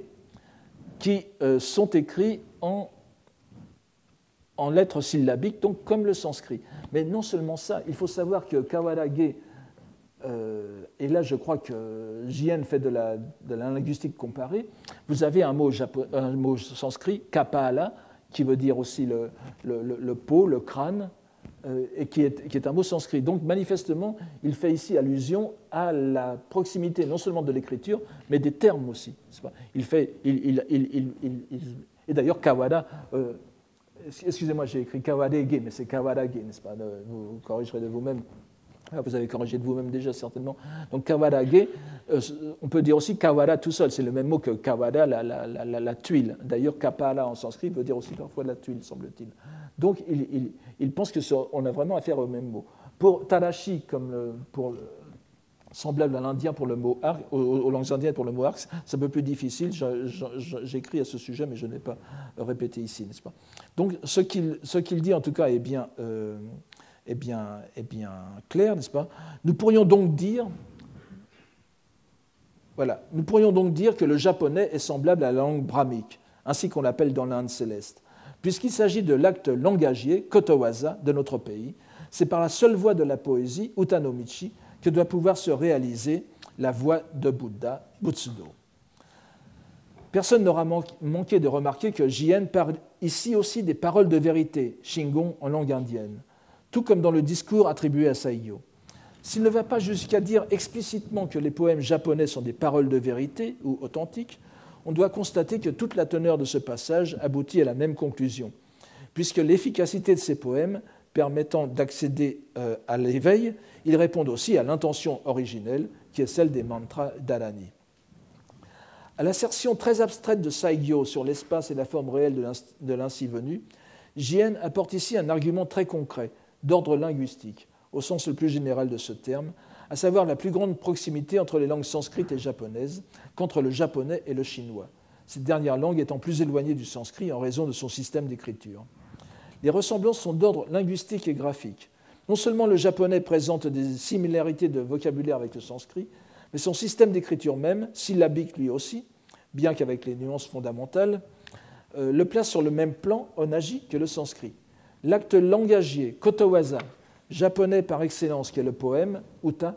qui sont écrits en lettres syllabiques, donc comme le sanskrit. Mais non seulement ça, il faut savoir que kawarage, et là je crois que Jien fait de la linguistique comparée, vous avez un mot sanskrit, kapala, qui veut dire aussi le pot, le crâne, et qui est un mot sanskrit. Donc manifestement, il fait ici allusion à la proximité non seulement de l'écriture, mais des termes aussi. Et d'ailleurs, kawada, excusez-moi, j'ai écrit kawarage, mais c'est kawarage, n'est-ce pas? Vous corrigerez de vous-même. Vous avez corrigé de vous-même déjà certainement. Donc kawarage, on peut dire aussi kawara tout seul, c'est le même mot que kawada, la tuile. D'ailleurs, kapala en sanskrit veut dire aussi parfois la tuile, semble-t-il. Donc il pense qu'on a vraiment affaire au même mot. Pour tarashi, semblable à l'indien pour le mot arc, aux langues indiennes pour le mot arc, c'est un peu plus difficile. J'écris à ce sujet, mais je n'ai pas répété ici, n'est-ce pas? Donc ce qu'il dit en tout cas est bien clair, n'est-ce pas? Nous pourrions donc dire que le japonais est semblable à la langue brahmique, ainsi qu'on l'appelle dans l'Inde céleste. Puisqu'il s'agit de l'acte langagier, kotowaza, de notre pays, c'est par la seule voie de la poésie, utanomichi, que doit pouvoir se réaliser la voie de Bouddha, Butsudo. Personne n'aura manqué de remarquer que Jien parle ici aussi des paroles de vérité, shingon en langue indienne, tout comme dans le discours attribué à Saigyo. S'il ne va pas jusqu'à dire explicitement que les poèmes japonais sont des paroles de vérité ou authentiques, on doit constater que toute la teneur de ce passage aboutit à la même conclusion, puisque l'efficacité de ces poèmes permettant d'accéder à l'éveil, ils répondent aussi à l'intention originelle, qui est celle des mantras d'Arani. À l'assertion très abstraite de Saigyo sur l'espace et la forme réelle de l'ainsi venu, Jien apporte ici un argument très concret, d'ordre linguistique, au sens le plus général de ce terme, à savoir la plus grande proximité entre les langues sanscrites et japonaises qu'entre le japonais et le chinois, cette dernière langue étant plus éloignée du sanskrit en raison de son système d'écriture. Les ressemblances sont d'ordre linguistique et graphique. Non seulement le japonais présente des similarités de vocabulaire avec le sanskrit, mais son système d'écriture même, syllabique lui aussi, bien qu'avec les nuances fondamentales, le place sur le même plan onaji que le sanskrit. L'acte langagier, kotowaza, japonais par excellence qu'est le poème, uta,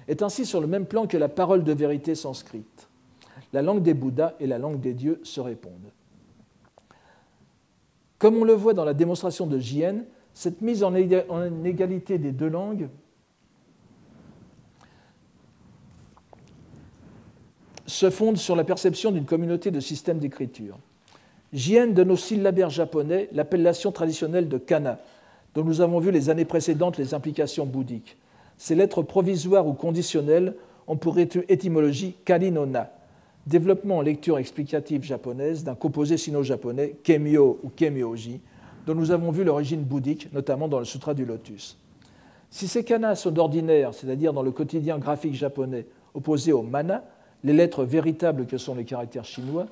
est ainsi sur le même plan que la parole de vérité sanscrite. La langue des Bouddhas et la langue des dieux se répondent. Comme on le voit dans la démonstration de Jien, cette mise en égalité des deux langues se fonde sur la perception d'une communauté de systèmes d'écriture. Jien donne au syllabaire japonais l'appellation traditionnelle de kana, dont nous avons vu les années précédentes les implications bouddhiques. Ces lettres provisoires ou conditionnelles ont pour étymologie kari no na, développement en lecture explicative japonaise d'un composé sino-japonais kemyo ou kemyoji, dont nous avons vu l'origine bouddhique, notamment dans le Sutra du Lotus. Si ces kanas sont d'ordinaire, c'est-à-dire dans le quotidien graphique japonais, opposés aux mana, les lettres véritables que sont les caractères chinois,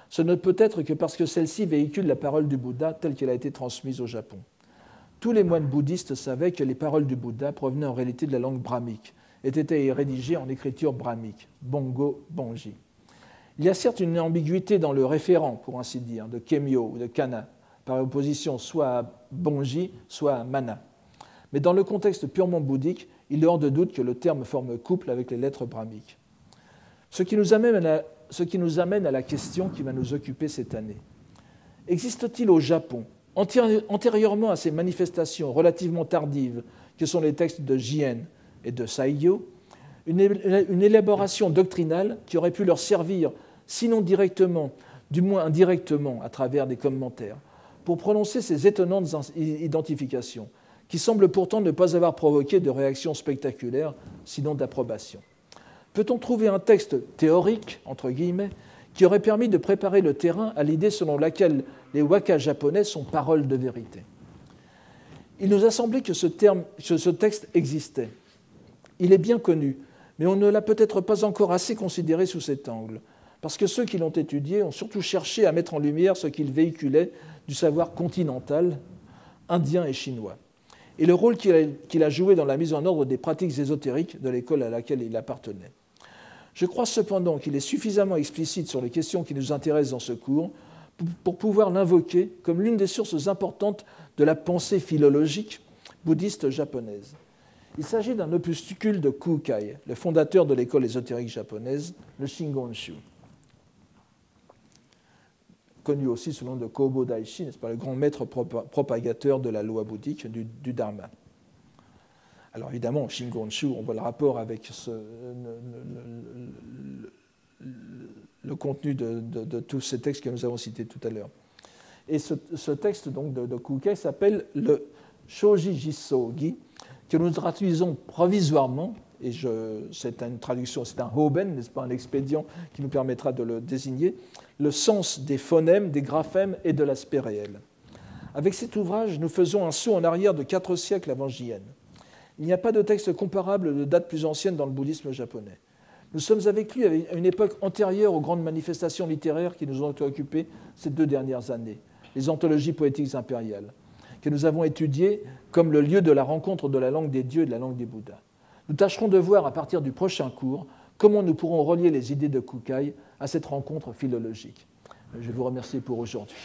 ce ne peut être que parce que celles-ci véhiculent la parole du Bouddha telle qu'elle a été transmise au Japon. Tous les moines bouddhistes savaient que les paroles du Bouddha provenaient en réalité de la langue brahmique et étaient rédigées en écriture brahmique, bongo, bonji. Il y a certes une ambiguïté dans le référent, pour ainsi dire, de kemyo ou de kana, par opposition soit à bonji, soit à mana. Mais dans le contexte purement bouddhique, il est hors de doute que le terme forme couple avec les lettres brahmiques. Ce qui nous amène à la question qui va nous occuper cette année. Existe-t-il au Japon, antérieurement à ces manifestations relativement tardives que sont les textes de Jien et de Saigyo, une élaboration doctrinale qui aurait pu leur servir, sinon directement, du moins indirectement, à travers des commentaires, pour prononcer ces étonnantes identifications, qui semble pourtant ne pas avoir provoqué de réaction spectaculaire, sinon d'approbation. Peut-on trouver un texte théorique, entre guillemets, qui aurait permis de préparer le terrain à l'idée selon laquelle les waka japonais sont paroles de vérité? Il nous a semblé que ce texte existait. Il est bien connu, mais on ne l'a peut-être pas encore assez considéré sous cet angle, parce que ceux qui l'ont étudié ont surtout cherché à mettre en lumière ce qu'il véhiculait du savoir continental, indien et chinois, et le rôle qu'il a joué dans la mise en ordre des pratiques ésotériques de l'école à laquelle il appartenait. Je crois cependant qu'il est suffisamment explicite sur les questions qui nous intéressent dans ce cours pour pouvoir l'invoquer comme l'une des sources importantes de la pensée philologique bouddhiste japonaise. Il s'agit d'un opuscule de Kukai, le fondateur de l'école ésotérique japonaise, le Shingonshu, connu aussi sous le nom de Kobo Daishi, n'est-ce pas, le grand maître propagateur de la loi bouddhique, du Dharma. Alors évidemment, Shingonshu, on voit le rapport avec le contenu de tous ces textes que nous avons cités tout à l'heure. Et ce texte donc, de Kukai s'appelle le Shoji Jisōgi, que nous traduisons provisoirement, et c'est une traduction, c'est un hoben, n'est-ce pas, un expédient qui nous permettra de le désigner, le sens des phonèmes, des graphèmes et de l'aspect réel. Avec cet ouvrage, nous faisons un saut en arrière de 4 siècles avant J.N. Il n'y a pas de texte comparable de date plus ancienne dans le bouddhisme japonais. Nous sommes avec lui à une époque antérieure aux grandes manifestations littéraires qui nous ont occupés ces 2 dernières années, les anthologies poétiques impériales, que nous avons étudiées comme le lieu de la rencontre de la langue des dieux et de la langue des Bouddhas. Nous tâcherons de voir à partir du prochain cours comment nous pourrons relier les idées de Kukai à cette rencontre philologique. Je vous remercie pour aujourd'hui.